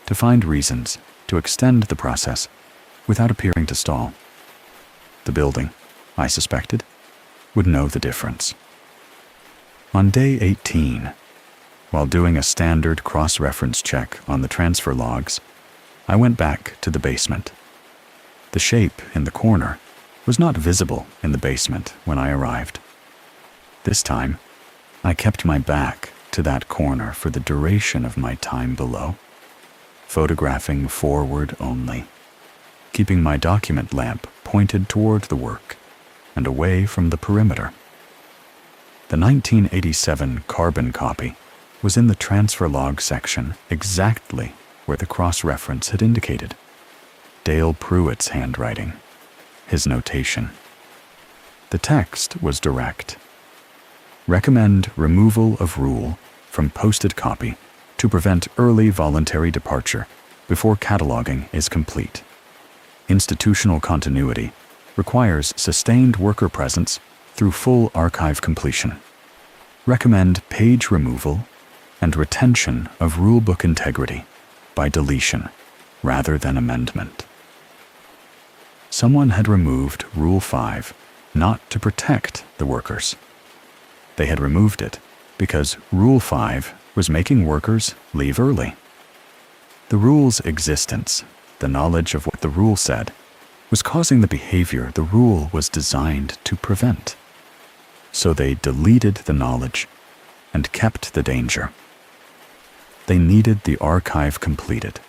to find reasons to extend the process without appearing to stall. The building, I suspected, would know the difference. On day 18, while doing a standard cross-reference check on the transfer logs, I went back to the basement. The shape in the corner was not visible in the basement when I arrived. This time, I kept my back to that corner for the duration of my time below, photographing forward only, keeping my document lamp pointed toward the work and away from the perimeter. The 1987 carbon copy was in the transfer log section exactly where the cross-reference had indicated. Dale Pruitt's handwriting, his notation. The text was direct. Recommend removal of rule from posted copy to prevent early voluntary departure before cataloging is complete. Institutional continuity requires sustained worker presence through full archive completion. Recommend page removal and retention of rulebook integrity by deletion rather than amendment. Someone had removed Rule 5 not to protect the workers. They had removed it because Rule 5 was making workers leave early. The rule's existence, the knowledge of what the rule said, was causing the behavior the rule was designed to prevent. So they deleted the knowledge and kept the danger. They needed the archive completed,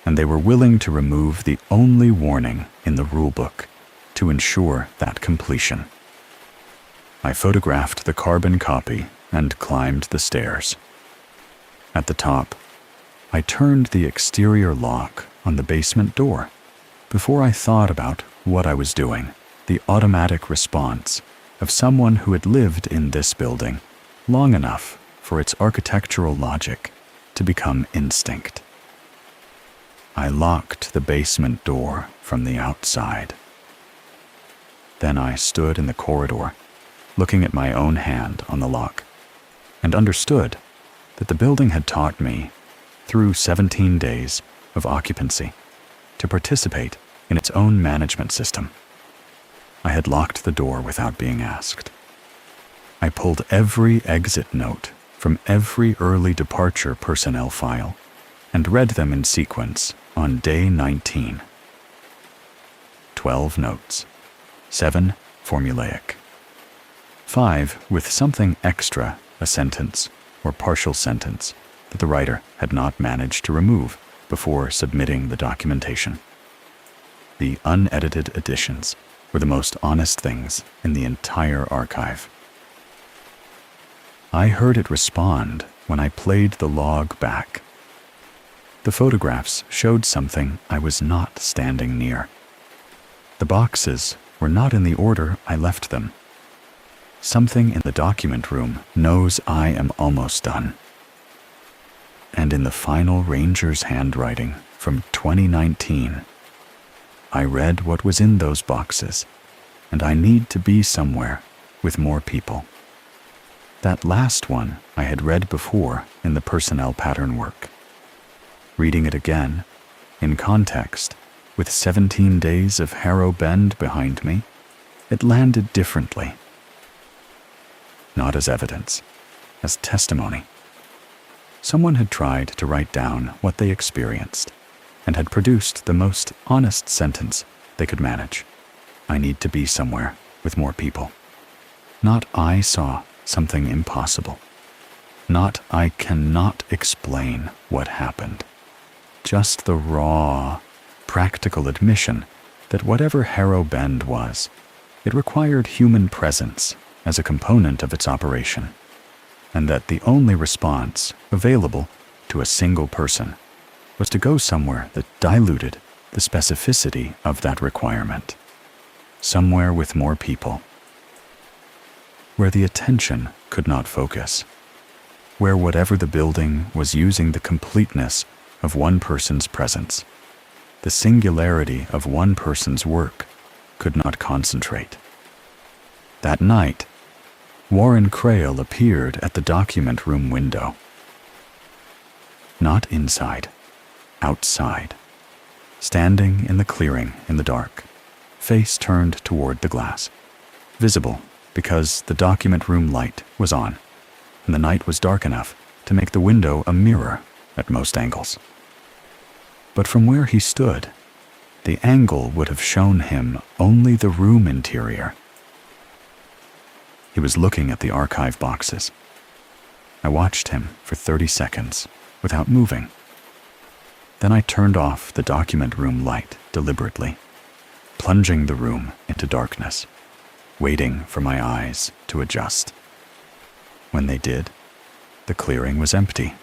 and they were willing to remove the only warning in the rulebook to ensure that completion. I photographed the carbon copy and climbed the stairs. At the top, I turned the exterior lock on the basement door. Before I thought about what I was doing, the automatic response of someone who had lived in this building long enough for its architectural logic to become instinct. I locked the basement door from the outside. Then I stood in the corridor, looking at my own hand on the lock, and understood that the building had taught me, through 17 days of occupancy, to participate in its own management system. I had locked the door without being asked. I pulled every exit note from every early departure personnel file and read them in sequence on day 19. 12 notes, 7 formulaic, 5 with something extra, a sentence or partial sentence that the writer had not managed to remove before submitting the documentation. The unedited editions were the most honest things in the entire archive. I heard it respond when I played the log back. The photographs showed something I was not standing near. The boxes were not in the order I left them. Something in the document room knows I am almost done. And in the final ranger's handwriting from 2019, I read what was in those boxes, and I need to be somewhere with more people. That last one I had read before in the personnel pattern work. Reading it again, in context, with 17 days of Harrow Bend behind me, it landed differently. Not as evidence, as testimony. Someone had tried to write down what they experienced and had produced the most honest sentence they could manage. I need to be somewhere with more people. Not I saw something impossible. Not I cannot explain what happened. Just the raw, practical admission that whatever Harrow Bend was, it required human presence as a component of its operation, and that the only response available to a single person was to go somewhere that diluted the specificity of that requirement, somewhere with more people, where the attention could not focus, where whatever the building was using the completeness of one person's presence, the singularity of one person's work could not concentrate. That night, Warren Crail appeared at the document room window. Not inside, outside, standing in the clearing in the dark, face turned toward the glass, visible because the document room light was on, and the night was dark enough to make the window a mirror at most angles. But from where he stood, the angle would have shown him only the room interior. He was looking at the archive boxes. I watched him for 30 seconds without moving. Then I turned off the document room light deliberately, plunging the room into darkness, waiting for my eyes to adjust. When they did, the clearing was empty.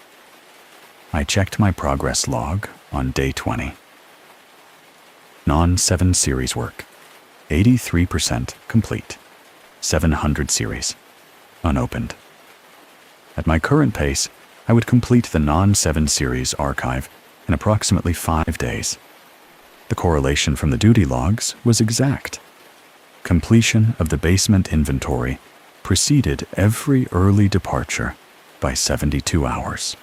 I checked my progress log on day 20. Non-7 series work, 83% complete. 700 series, unopened. At my current pace, I would complete the non-7 series archive in approximately 5 days. The correlation from the duty logs was exact. Completion of the basement inventory preceded every early departure by 72 hours.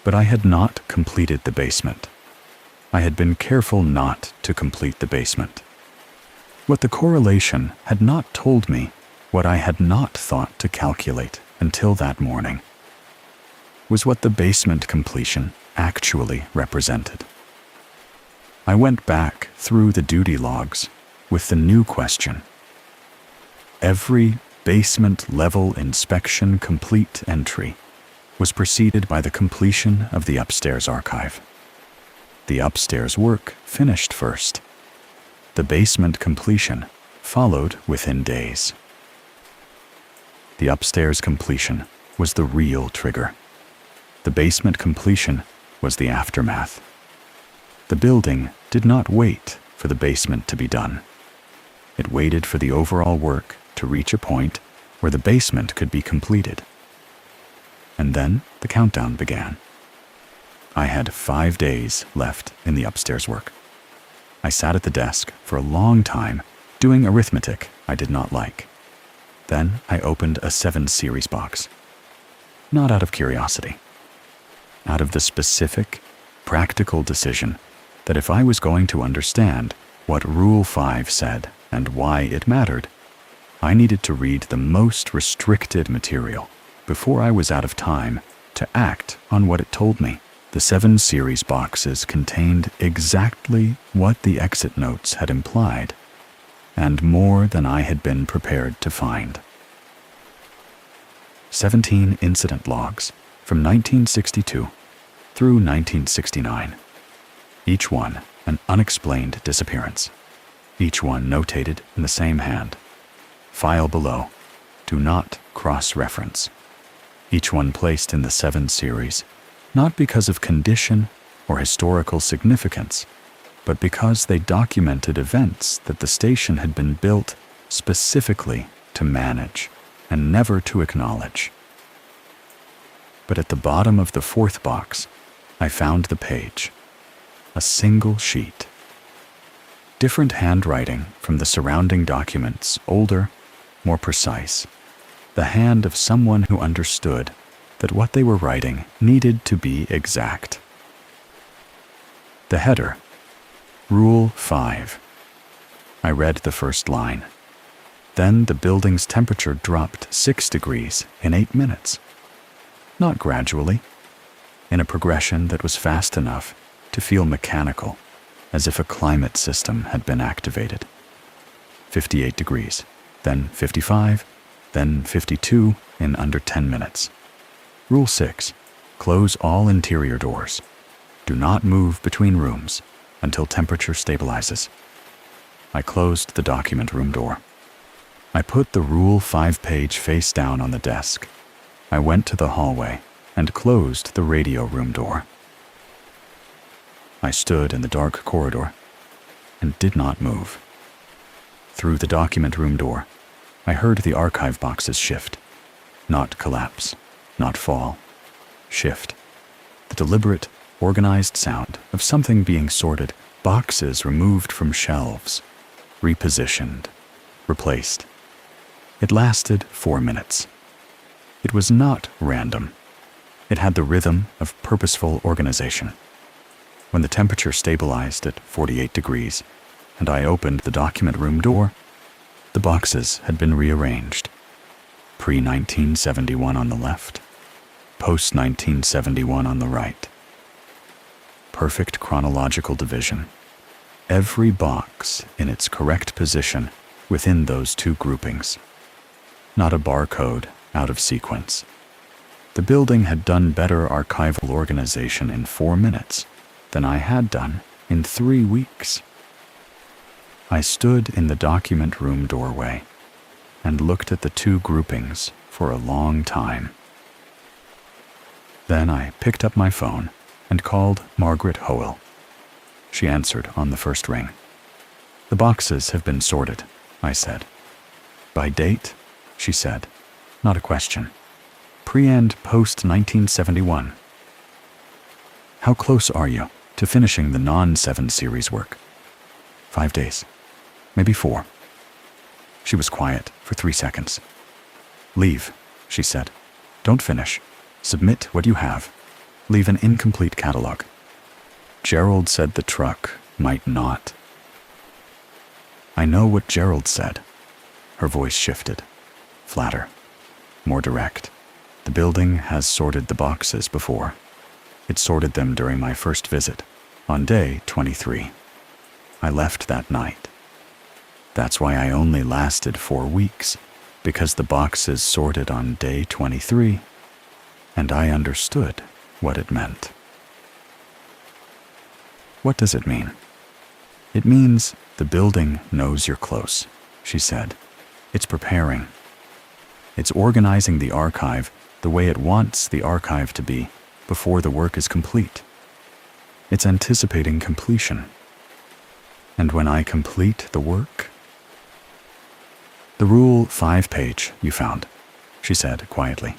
But I had not completed the basement. I had been careful not to complete the basement. What the correlation had not told me, what I had not thought to calculate until that morning, was what the basement completion actually represented. I went back through the duty logs with the new question. Every basement level inspection complete entry was preceded by the completion of the upstairs archive. The upstairs work finished first. The basement completion followed within days. The upstairs completion was the real trigger. The basement completion was the aftermath. The building did not wait for the basement to be done. It waited for the overall work to reach a point where the basement could be completed. And then the countdown began. I had 5 days left in the upstairs work. I sat at the desk for a long time doing arithmetic I did not like. Then I opened a 7 series box. Not out of curiosity. Out of the specific, practical decision that if I was going to understand what Rule 5 said and why it mattered, I needed to read the most restricted material before I was out of time to act on what it told me. The 7 series boxes contained exactly what the exit notes had implied, and more than I had been prepared to find. 17 incident logs from 1962 through 1969. Each one an unexplained disappearance. Each one notated in the same hand. File below. Do not cross-reference. Each one placed in the 7 series, not because of condition or historical significance, but because they documented events that the station had been built specifically to manage and never to acknowledge. But at the bottom of the 4th box, I found the page. A single sheet. Different handwriting from the surrounding documents, older, more precise. The hand of someone who understood that what they were writing needed to be exact. The header, Rule 5. I read the first line. Then the building's temperature dropped 6 degrees in 8 minutes. Not gradually, in a progression that was fast enough to feel mechanical, as if a climate system had been activated. 58 degrees, then 55, then 52 in under 10 minutes. Rule 6. Close all interior doors. Do not move between rooms until temperature stabilizes. I closed the document room door. I put the Rule 5 page face down on the desk. I went to the hallway and closed the radio room door. I stood in the dark corridor and did not move. Through the document room door, I heard the archive boxes shift. Not collapse, not fall. Shift. The deliberate, organized sound of something being sorted, boxes removed from shelves, repositioned, replaced. It lasted 4 minutes. It was not random. It had the rhythm of purposeful organization. When the temperature stabilized at 48 degrees, and I opened the document room door, the boxes had been rearranged. Pre-1971 on the left, post-1971 on the right. Perfect chronological division. Every box in its correct position within those 2 groupings. Not a barcode out of sequence. The building had done better archival organization in 4 minutes than I had done in 3 weeks. I stood in the document room doorway and looked at the 2 groupings for a long time. Then I picked up my phone and called Margaret Howell. She answered on the first ring. The boxes have been sorted, I said. By date? She said. Not a question. Pre- and post-1971. How close are you to finishing the non-7 series work? 5 days. Maybe 4. She was quiet for 3 seconds. Leave, she said. Don't finish. Submit what you have. Leave an incomplete catalog. Gerald said the truck might not. I know what Gerald said. Her voice shifted. Flatter. More direct. The building has sorted the boxes before. It sorted them during my first visit, on day 23. I left that night. That's why I only lasted 4 weeks, because the boxes sorted on day 23, and I understood what it meant. What does it mean? It means the building knows you're close, she said. It's preparing. It's organizing the archive the way it wants the archive to be before the work is complete. It's anticipating completion. And when I complete the work? The Rule 5 page you found, she said quietly.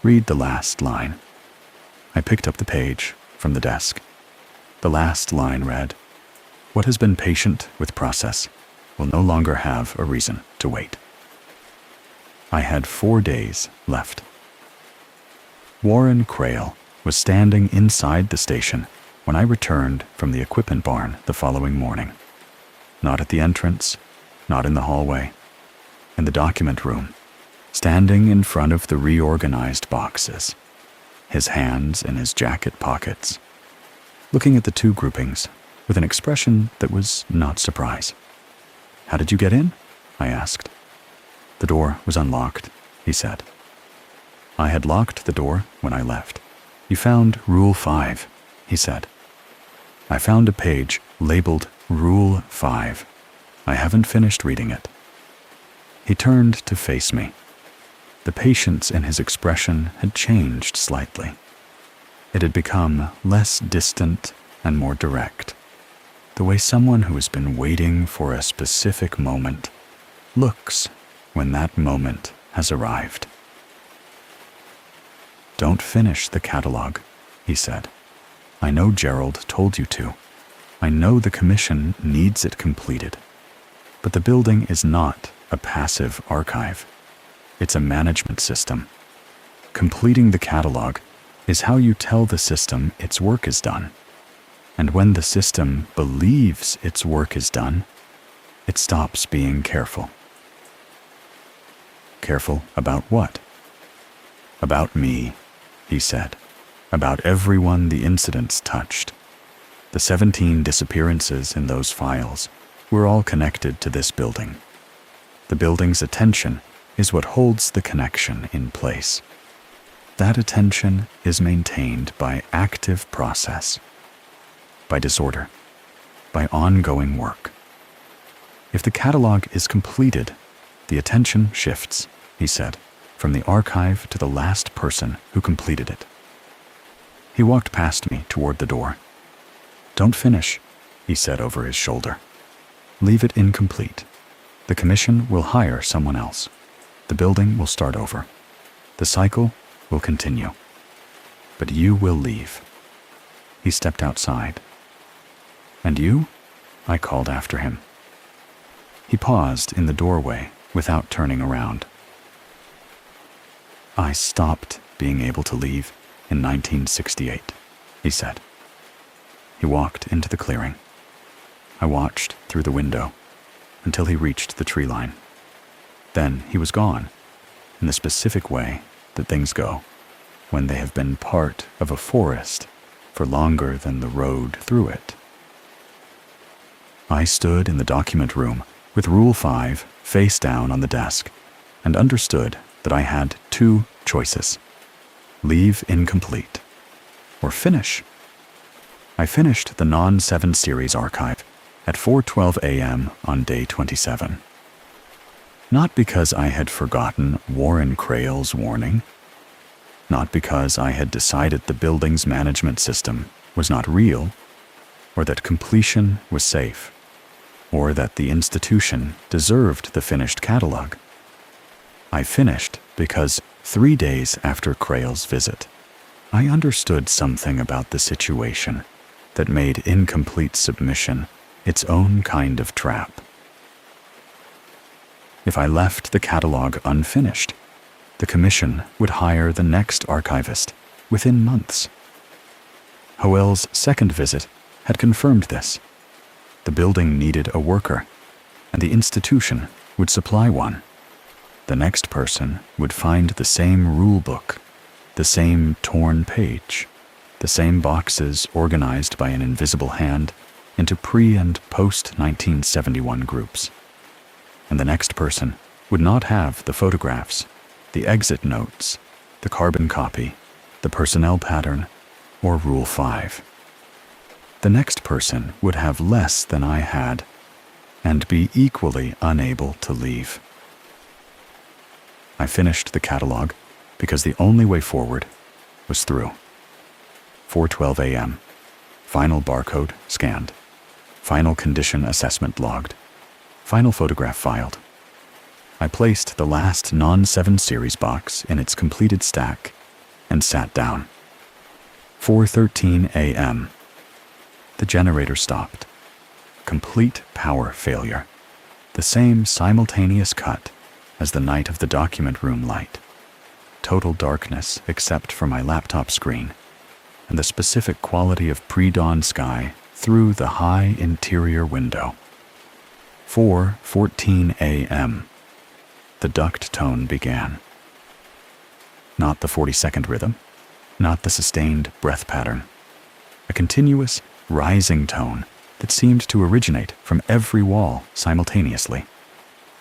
Read the last line. I picked up the page from the desk. The last line read, "What has been patient with process will no longer have a reason to wait." I had 4 days left. Warren Crail was standing inside the station when I returned from the equipment barn the following morning. Not at the entrance, not in the hallway, in the document room, standing in front of the reorganized boxes, his hands in his jacket pockets, looking at the two groupings with an expression that was not surprise. "How did you get in?" I asked. "The door was unlocked," he said. "I had locked the door when I left." "You found Rule 5, he said. "I found a page labeled Rule 5. I haven't finished reading it." He turned to face me. The patience in his expression had changed slightly. It had become less distant and more direct, the way someone who has been waiting for a specific moment looks when that moment has arrived. "Don't finish the catalog," he said. "I know Gerald told you to. I know the commission needs it completed. But the building is not a passive archive. It's a management system. Completing the catalog is how you tell the system its work is done. And when the system believes its work is done, it stops being careful." "Careful about what?" "About me," he said. "About everyone the incidents touched. The 17 disappearances in those files were all connected to this building. The building's attention is what holds the connection in place. That attention is maintained by active process, by disorder, by ongoing work. If the catalog is completed, the attention shifts," he said, "from the archive to the last person who completed it." He walked past me toward the door. "Don't finish," he said over his shoulder. "Leave it incomplete. The commission will hire someone else. The building will start over. The cycle will continue. But you will leave." He stepped outside. "And you?" I called after him. He paused in the doorway without turning around. "I stopped being able to leave in 1968, he said. He walked into the clearing. I watched through the window until he reached the tree line. Then he was gone, in the specific way that things go when they have been part of a forest for longer than the road through it. I stood in the document room with Rule 5 face down on the desk and understood that I had 2 choices: leave incomplete or finish. I finished the non-7 series archive at 4:12 a.m. on day 27. Not because I had forgotten Warren Crail's warning, not because I had decided the building's management system was not real, or that completion was safe, or that the institution deserved the finished catalog. I finished because 3 days after Crail's visit, I understood something about the situation that made incomplete submission its own kind of trap. If I left the catalog unfinished, the commission would hire the next archivist within months. Howell's second visit had confirmed this. The building needed a worker, and the institution would supply one. The next person would find the same rulebook, the same torn page, the same boxes organized by an invisible hand into pre- and post-1971 groups. And the next person would not have the photographs, the exit notes, the carbon copy, the personnel pattern, or Rule 5. The next person would have less than I had and be equally unable to leave. I finished the catalog because the only way forward was through. 4:12 a.m. Final barcode scanned. Final condition assessment logged. Final photograph filed. I placed the last non-7 series box in its completed stack and sat down. 4:13 a.m. The generator stopped. Complete power failure. The same simultaneous cut as the night of the document room light. Total darkness except for my laptop screen and the specific quality of pre-dawn sky through the high interior window. 4:14 a.m. The duct tone began. Not the 40-second rhythm, not the sustained breath pattern. A continuous, rising tone that seemed to originate from every wall simultaneously,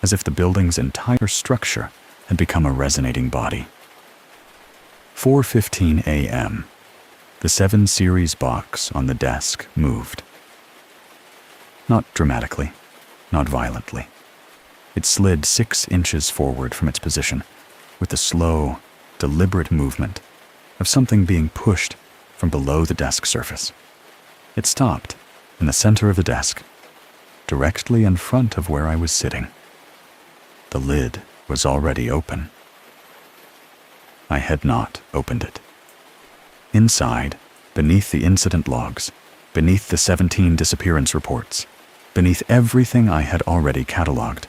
as if the building's entire structure had become a resonating body. 4:15 a.m. The 7 series box on the desk moved. Not dramatically, not violently. It slid 6 inches forward from its position with the slow, deliberate movement of something being pushed from below the desk surface. It stopped in the center of the desk, directly in front of where I was sitting. The lid was already open. I had not opened it. Inside, beneath the incident logs, beneath the 17 disappearance reports, beneath everything I had already cataloged,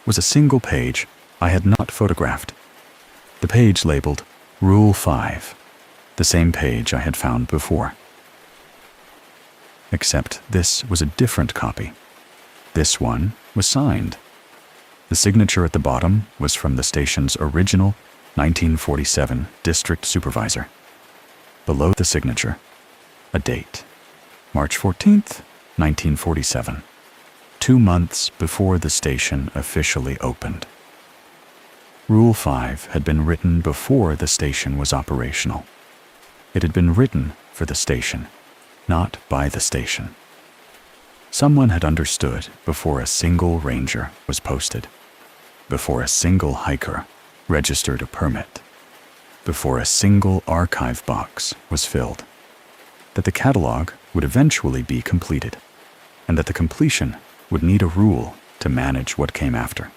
was a single page I had not photographed. The page labeled Rule 5, the same page I had found before. Except this was a different copy. This one was signed. The signature at the bottom was from the station's original 1947 district supervisor. Below the signature, a date, March 14th, 1947, 2 months before the station officially opened. Rule 5 had been written before the station was operational. It had been written for the station, not by the station. Someone had understood before a single ranger was posted, before a single hiker registered a permit, before a single archive box was filled, that the catalog would eventually be completed, and that the completion would need a rule to manage what came after.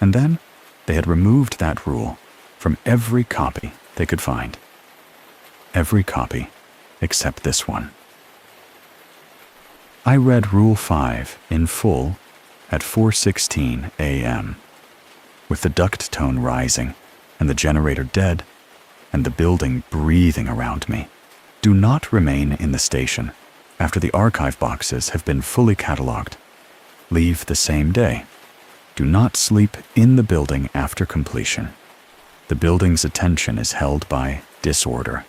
And then they had removed that rule from every copy they could find. Every copy except this one. I read Rule 5 in full at 4:16 a.m., with the duct tone rising and the generator dead and the building breathing around me. Do not remain in the station after the archive boxes have been fully cataloged. Leave the same day. Do not sleep in the building after completion. The building's attention is held by disorder.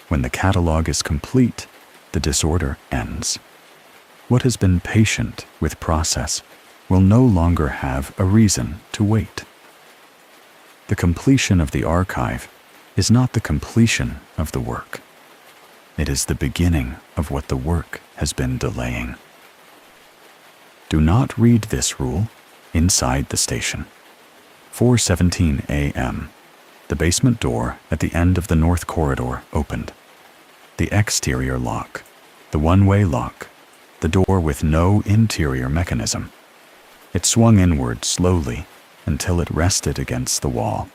When the catalog is complete, the disorder ends. What has been patient with process will no longer have a reason to wait. The completion of the archive is not the completion of the work. It is the beginning of what the work has been delaying. Do not read this rule inside the station. 4:17 a.m. The basement door at the end of the north corridor opened. The exterior lock, the one-way lock, the door with no interior mechanism. It swung inward slowly until it rested against the wall.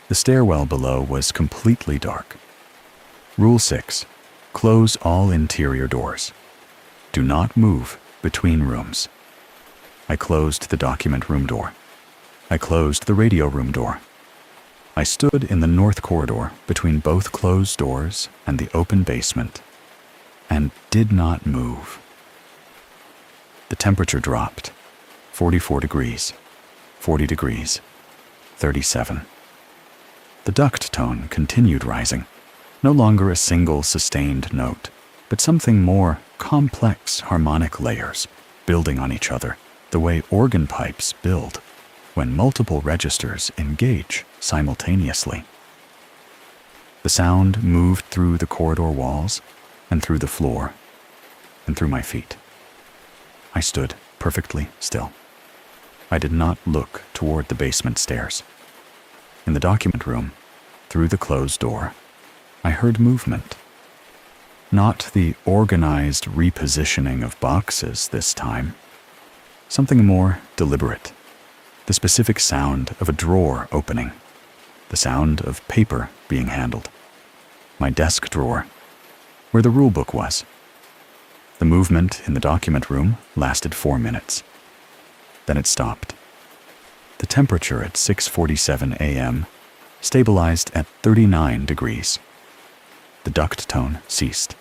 The stairwell below was completely dark. Rule 6. Close all interior doors. Do not move between rooms. I closed the document room door. I closed the radio room door. I stood in the north corridor between both closed doors and the open basement and did not move. The temperature dropped. 44 degrees, 40 degrees, 37. The duct tone continued rising, no longer a single sustained note, but something more complex harmonic layers building on each other, the way organ pipes build when multiple registers engage simultaneously. The sound moved through the corridor walls and through the floor and through my feet. I stood perfectly still. I did not look toward the basement stairs. In the document room, through the closed door, I heard movement. Not the organized repositioning of boxes this time. Something more deliberate. The specific sound of a drawer opening. The sound of paper being handled. My desk drawer, where the rulebook was. The movement in the document room lasted 4 minutes. Then it stopped. The temperature at 6:47 a.m. stabilized at 39 degrees. The duct tone ceased.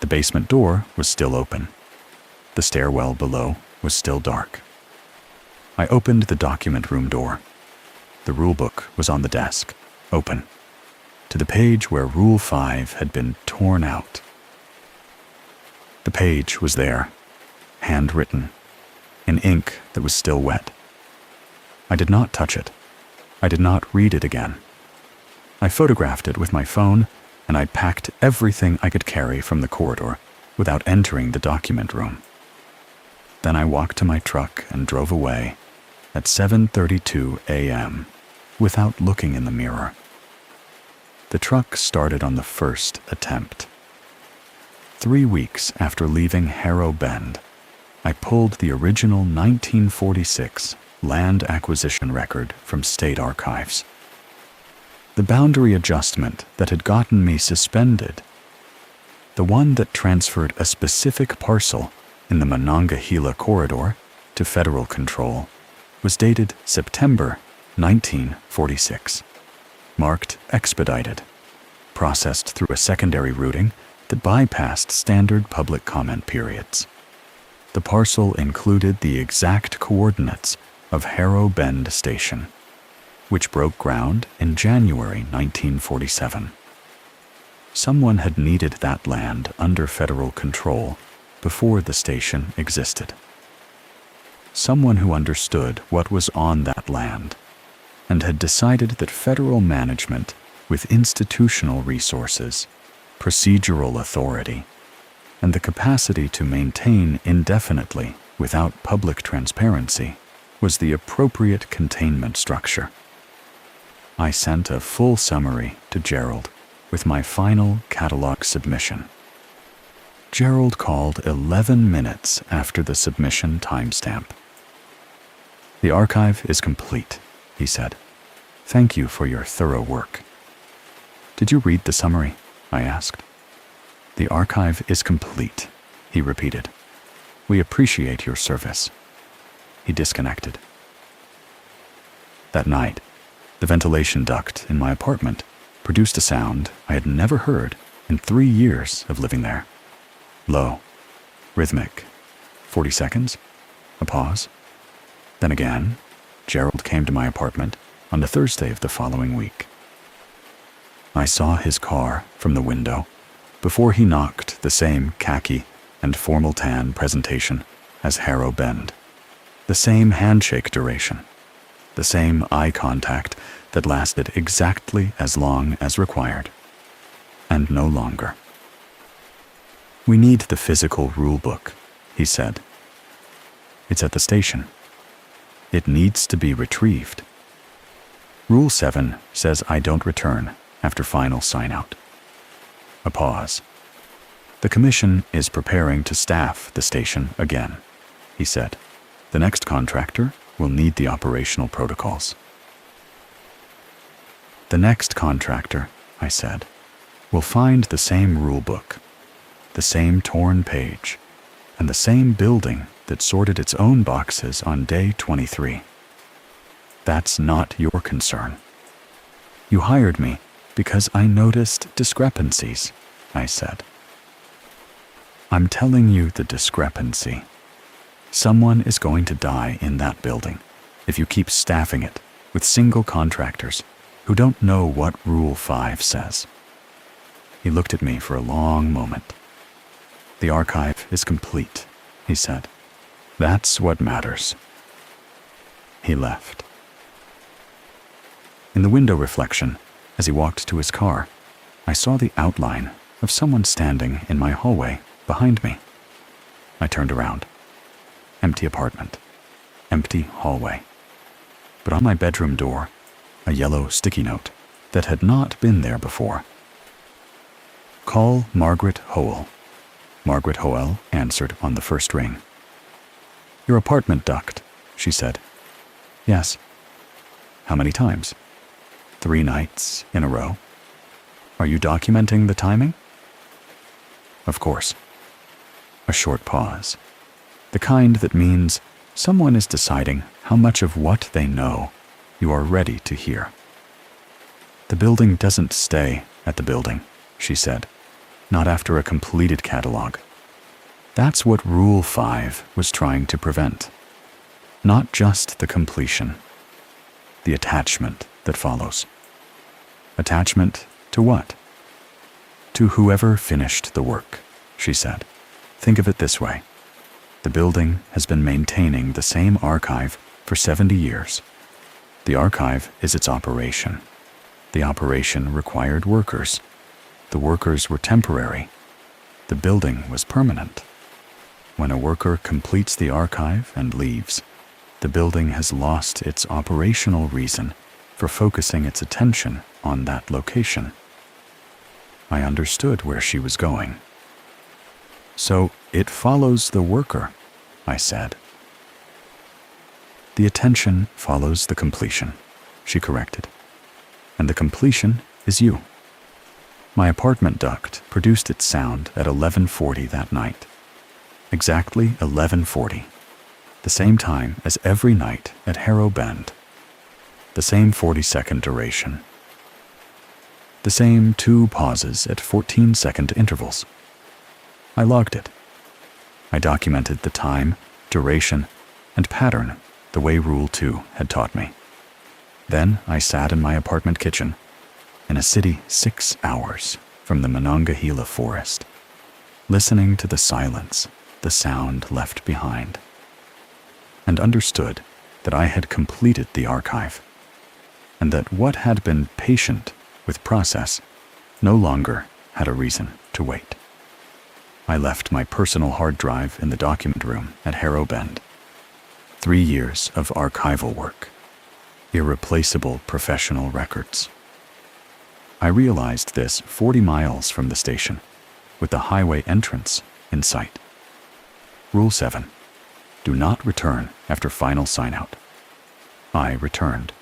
The basement door was still open. The stairwell below was still dark. I opened the document room door. The rulebook was on the desk, open, to the page where Rule 5 had been torn out. The page was there, handwritten, in ink that was still wet. I did not touch it. I did not read it again. I photographed it with my phone, and I packed everything I could carry from the corridor without entering the document room. Then I walked to my truck and drove away at 7:32 a.m. without looking in the mirror. The truck started on the first attempt. 3 weeks after leaving Harrow Bend, I pulled the original 1946 land acquisition record from state archives. The boundary adjustment that had gotten me suspended, the one that transferred a specific parcel in the Monongahela corridor to federal control, was dated September 1946, marked expedited, processed through a secondary routing that bypassed standard public comment periods. The parcel included the exact coordinates of Harrow Bend Station, which broke ground in January 1947. Someone had needed that land under federal control before the station existed. Someone who understood what was on that land and had decided that federal management with institutional resources, procedural authority, and the capacity to maintain indefinitely without public transparency was the appropriate containment structure. I sent a full summary to Gerald with my final catalog submission. Gerald called 11 minutes after the submission timestamp. "The archive is complete," he said. "Thank you for your thorough work." "Did you read the summary?" I asked. "The archive is complete," he repeated. "We appreciate your service." He disconnected. That night, the ventilation duct in my apartment produced a sound I had never heard in 3 years of living there. Low, rhythmic, 40 seconds, a pause. Then again, Gerald came to my apartment on the Thursday of the following week. I saw his car from the window before he knocked the same khaki and formal tan presentation as Harrow Bend, the same handshake duration, the same eye contact that lasted exactly as long as required, and no longer. "We need the physical rulebook," he said. "It's at the station. It needs to be retrieved. Rule 7 says I don't return after final sign-out." A pause. "The commission is preparing to staff the station again," he said. "The next contractor will need the operational protocols." "The next contractor," I said, "will find the same rulebook, the same torn page, and the same building that sorted its own boxes on day 23. That's not your concern. You hired me because I noticed discrepancies," I said. "I'm telling you the discrepancy. Someone is going to die in that building if you keep staffing it with single contractors who don't know what Rule 5 says." He looked at me for a long moment. "The archive is complete," he said. "That's what matters." He left. In the window reflection, as he walked to his car, I saw the outline of someone standing in my hallway behind me. I turned around. Empty apartment. empty hallway. But on my bedroom door, a yellow sticky note that had not been there before. "Call Margaret Howell." Margaret Howell answered on the first ring. "Your apartment duct," she said. "Yes." "How many times?" "3 nights in a row." "Are you documenting the timing?" "Of course." A short pause. The kind that means someone is deciding how much of what they know you are ready to hear. "The building doesn't stay at the building," she said, "not after a completed catalog. That's what Rule 5 was trying to prevent. Not just the completion, the attachment that follows. Attachment to what? To whoever finished the work," she said. "Think of it this way. The building has been maintaining the same archive for 70 years. The archive is its operation. The operation required workers. The workers were temporary. The building was permanent. When a worker completes the archive and leaves, the building has lost its operational reason for focusing its attention on that location." I understood where she was going. "So it follows the worker," I said. "The attention follows the completion," she corrected. "And the completion is you." My apartment duct produced its sound at 11:40 that night. Exactly 11:40. The same time as every night at Harrow Bend. The same 40-second duration. The same 2 pauses at 14-second intervals. I logged it. I documented the time, duration, and pattern the way Rule 2 had taught me. Then I sat in my apartment kitchen, in a city 6 hours from the Monongahela forest, listening to the silence the sound left behind, and understood that I had completed the archive, and that what had been patient with process no longer had a reason to wait. I left my personal hard drive in the document room at Harrow Bend. 3 years of archival work, irreplaceable professional records. I realized this 40 miles from the station, with the highway entrance in sight. Rule 7. Do not return after final sign-out. I returned.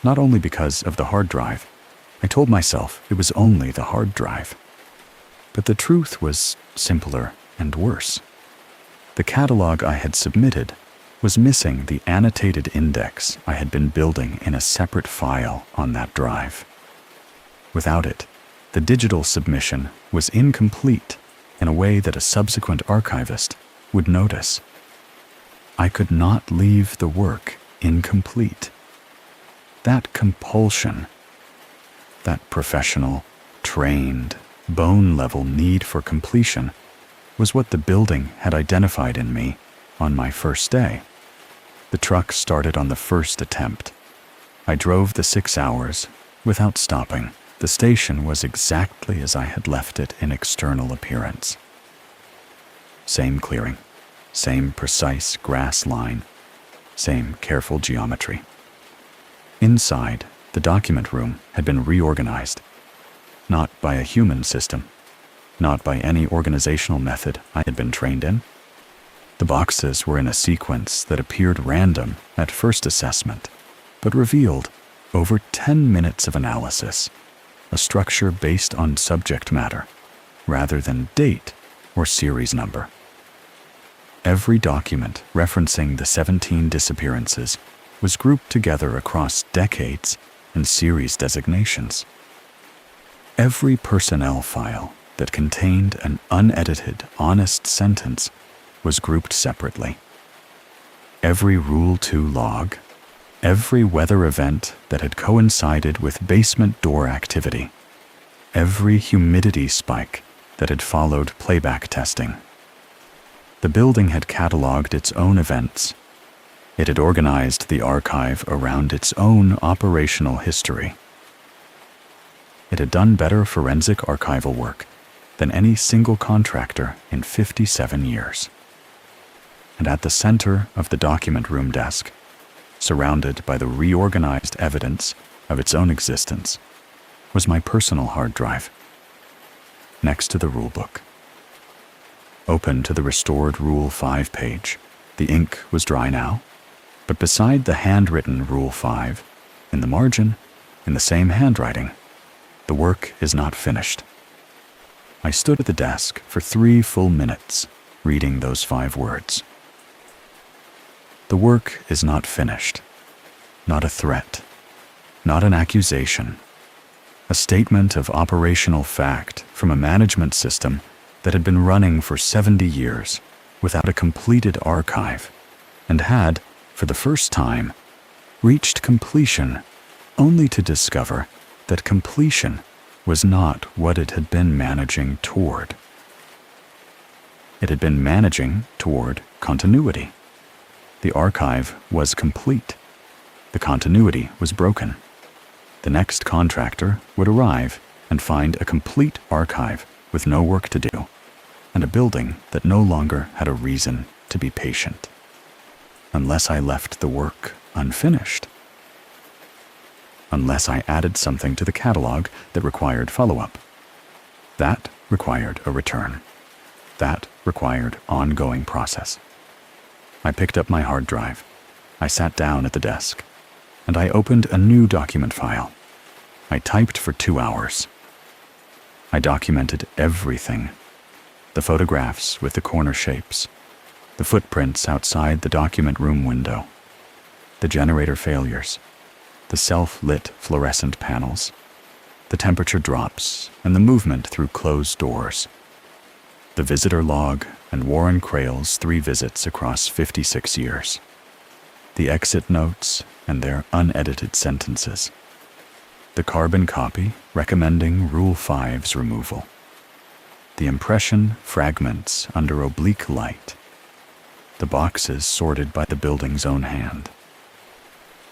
Not only because of the hard drive, I told myself it was only the hard drive. But the truth was simpler and worse. The catalog I had submitted was missing the annotated index I had been building in a separate file on that drive. Without it, the digital submission was incomplete in a way that a subsequent archivist would notice. I could not leave the work incomplete. That compulsion, that professional, trained, bone-level need for completion was what the building had identified in me on my first day. The truck started on the first attempt. I drove the 6 hours without stopping. The station was exactly as I had left it in external appearance. Same clearing, same precise grass line, same careful geometry. Inside, the document room had been reorganized, not by a human system, not by any organizational method I had been trained in. The boxes were in a sequence that appeared random at first assessment, but revealed, over 10 minutes of analysis, a structure based on subject matter, rather than date or series number. Every document referencing the 17 disappearances was grouped together across decades and series designations. Every personnel file that contained an unedited, honest sentence was grouped separately. Every Rule 2 log, every weather event that had coincided with basement door activity, every humidity spike that had followed playback testing. The building had cataloged its own events. It had organized the archive around its own operational history. It had done better forensic archival work than any single contractor in 57 years. and at the center of the document room desk, surrounded by the reorganized evidence of its own existence, was my personal hard drive, next to the rulebook. Open to the restored Rule 5 page, the ink was dry now, but beside the handwritten Rule 5, in the margin, in the same handwriting, the work is not finished. I stood at the desk for 3 full minutes, reading those 5 words. The work is not finished. Not a threat. Not an accusation. A statement of operational fact from a management system that had been running for 70 years without a completed archive and had, for the first time, reached completion only to discover that completion was not what it had been managing toward. It had been managing toward continuity. The archive was complete. The continuity was broken. The next contractor would arrive and find a complete archive with no work to do, and a building that no longer had a reason to be patient, unless I left the work unfinished. Unless I added something to the catalog that required follow-up. That required a return. That required ongoing process. I picked up my hard drive. I sat down at the desk, and I opened a new document file. I typed for 2 hours. I documented everything. The photographs with the corner shapes, the footprints outside the document room window, the generator failures, the self-lit fluorescent panels, the temperature drops, and the movement through closed doors, the visitor log and Warren Crail's 3 visits across 56 years, the exit notes and their unedited sentences, the carbon copy recommending Rule 5's removal, the impression fragments under oblique light, the boxes sorted by the building's own hand.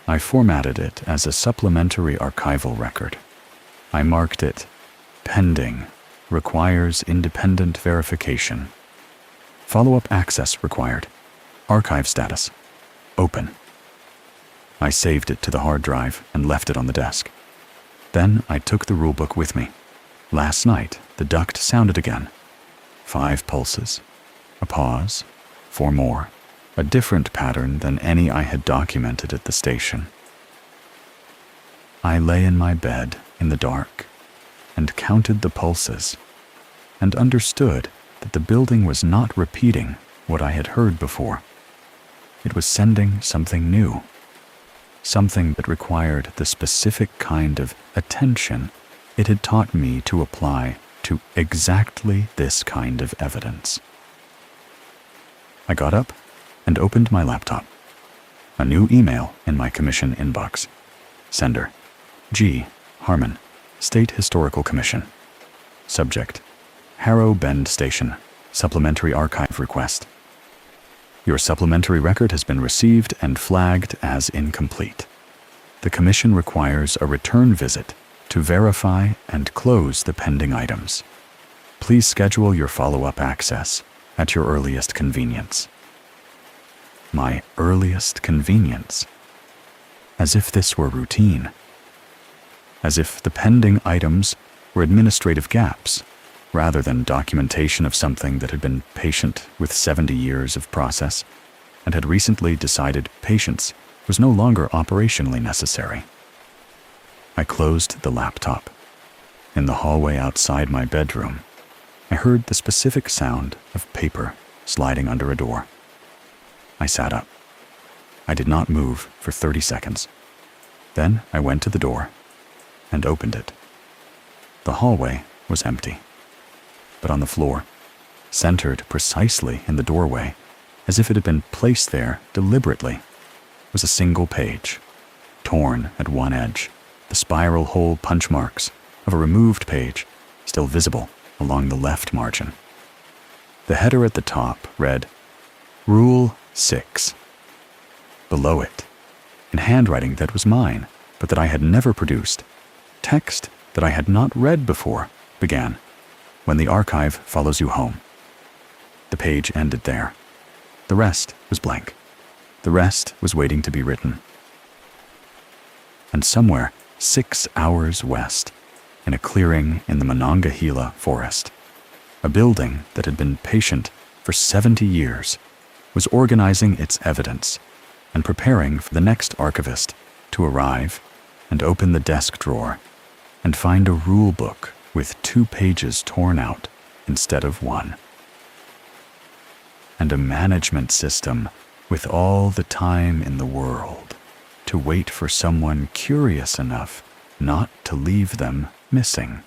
I formatted it as a supplementary archival record. I marked it, pending, requires independent verification. Follow-up access required. Archive status, open. I saved it to the hard drive and left it on the desk. Then I took the rulebook with me. Last night, the duct sounded again. 5 pulses, a pause, 4 more. A different pattern than any I had documented at the station. I lay in my bed in the dark and counted the pulses and understood that the building was not repeating what I had heard before. It was sending something new, something that required the specific kind of attention it had taught me to apply to exactly this kind of evidence. I got up and opened my laptop. A new email in my commission inbox. Sender, G. Harmon, State Historical Commission. Subject, Harrow Bend Station, Supplementary Archive Request. Your supplementary record has been received and flagged as incomplete. The Commission requires a return visit to verify and close the pending items. Please schedule your follow-up access at your earliest convenience. My earliest convenience. As if this were routine. As if the pending items were administrative gaps, rather than documentation of something that had been patient with 70 years of process and had recently decided patience was no longer operationally necessary. I closed the laptop. In the hallway outside my bedroom, I heard the specific sound of paper sliding under a door. I sat up. I did not move for 30 seconds. Then I went to the door and opened it. The hallway was empty. But on the floor, centered precisely in the doorway, as if it had been placed there deliberately, was a single page, torn at one edge, the spiral hole punch marks of a removed page still visible along the left margin. The header at the top read, Rule 6. Below it, in handwriting that was mine, but that I had never produced, text that I had not read before began, When the archive follows you home. The page ended there. The rest was blank. The rest was waiting to be written. And somewhere 6 hours west, in a clearing in the Monongahela forest, a building that had been patient for 70 years was organizing its evidence and preparing for the next archivist to arrive and open the desk drawer and find a rule book with 2 pages torn out instead of 1. And a management system with all the time in the world to wait for someone curious enough not to leave them missing.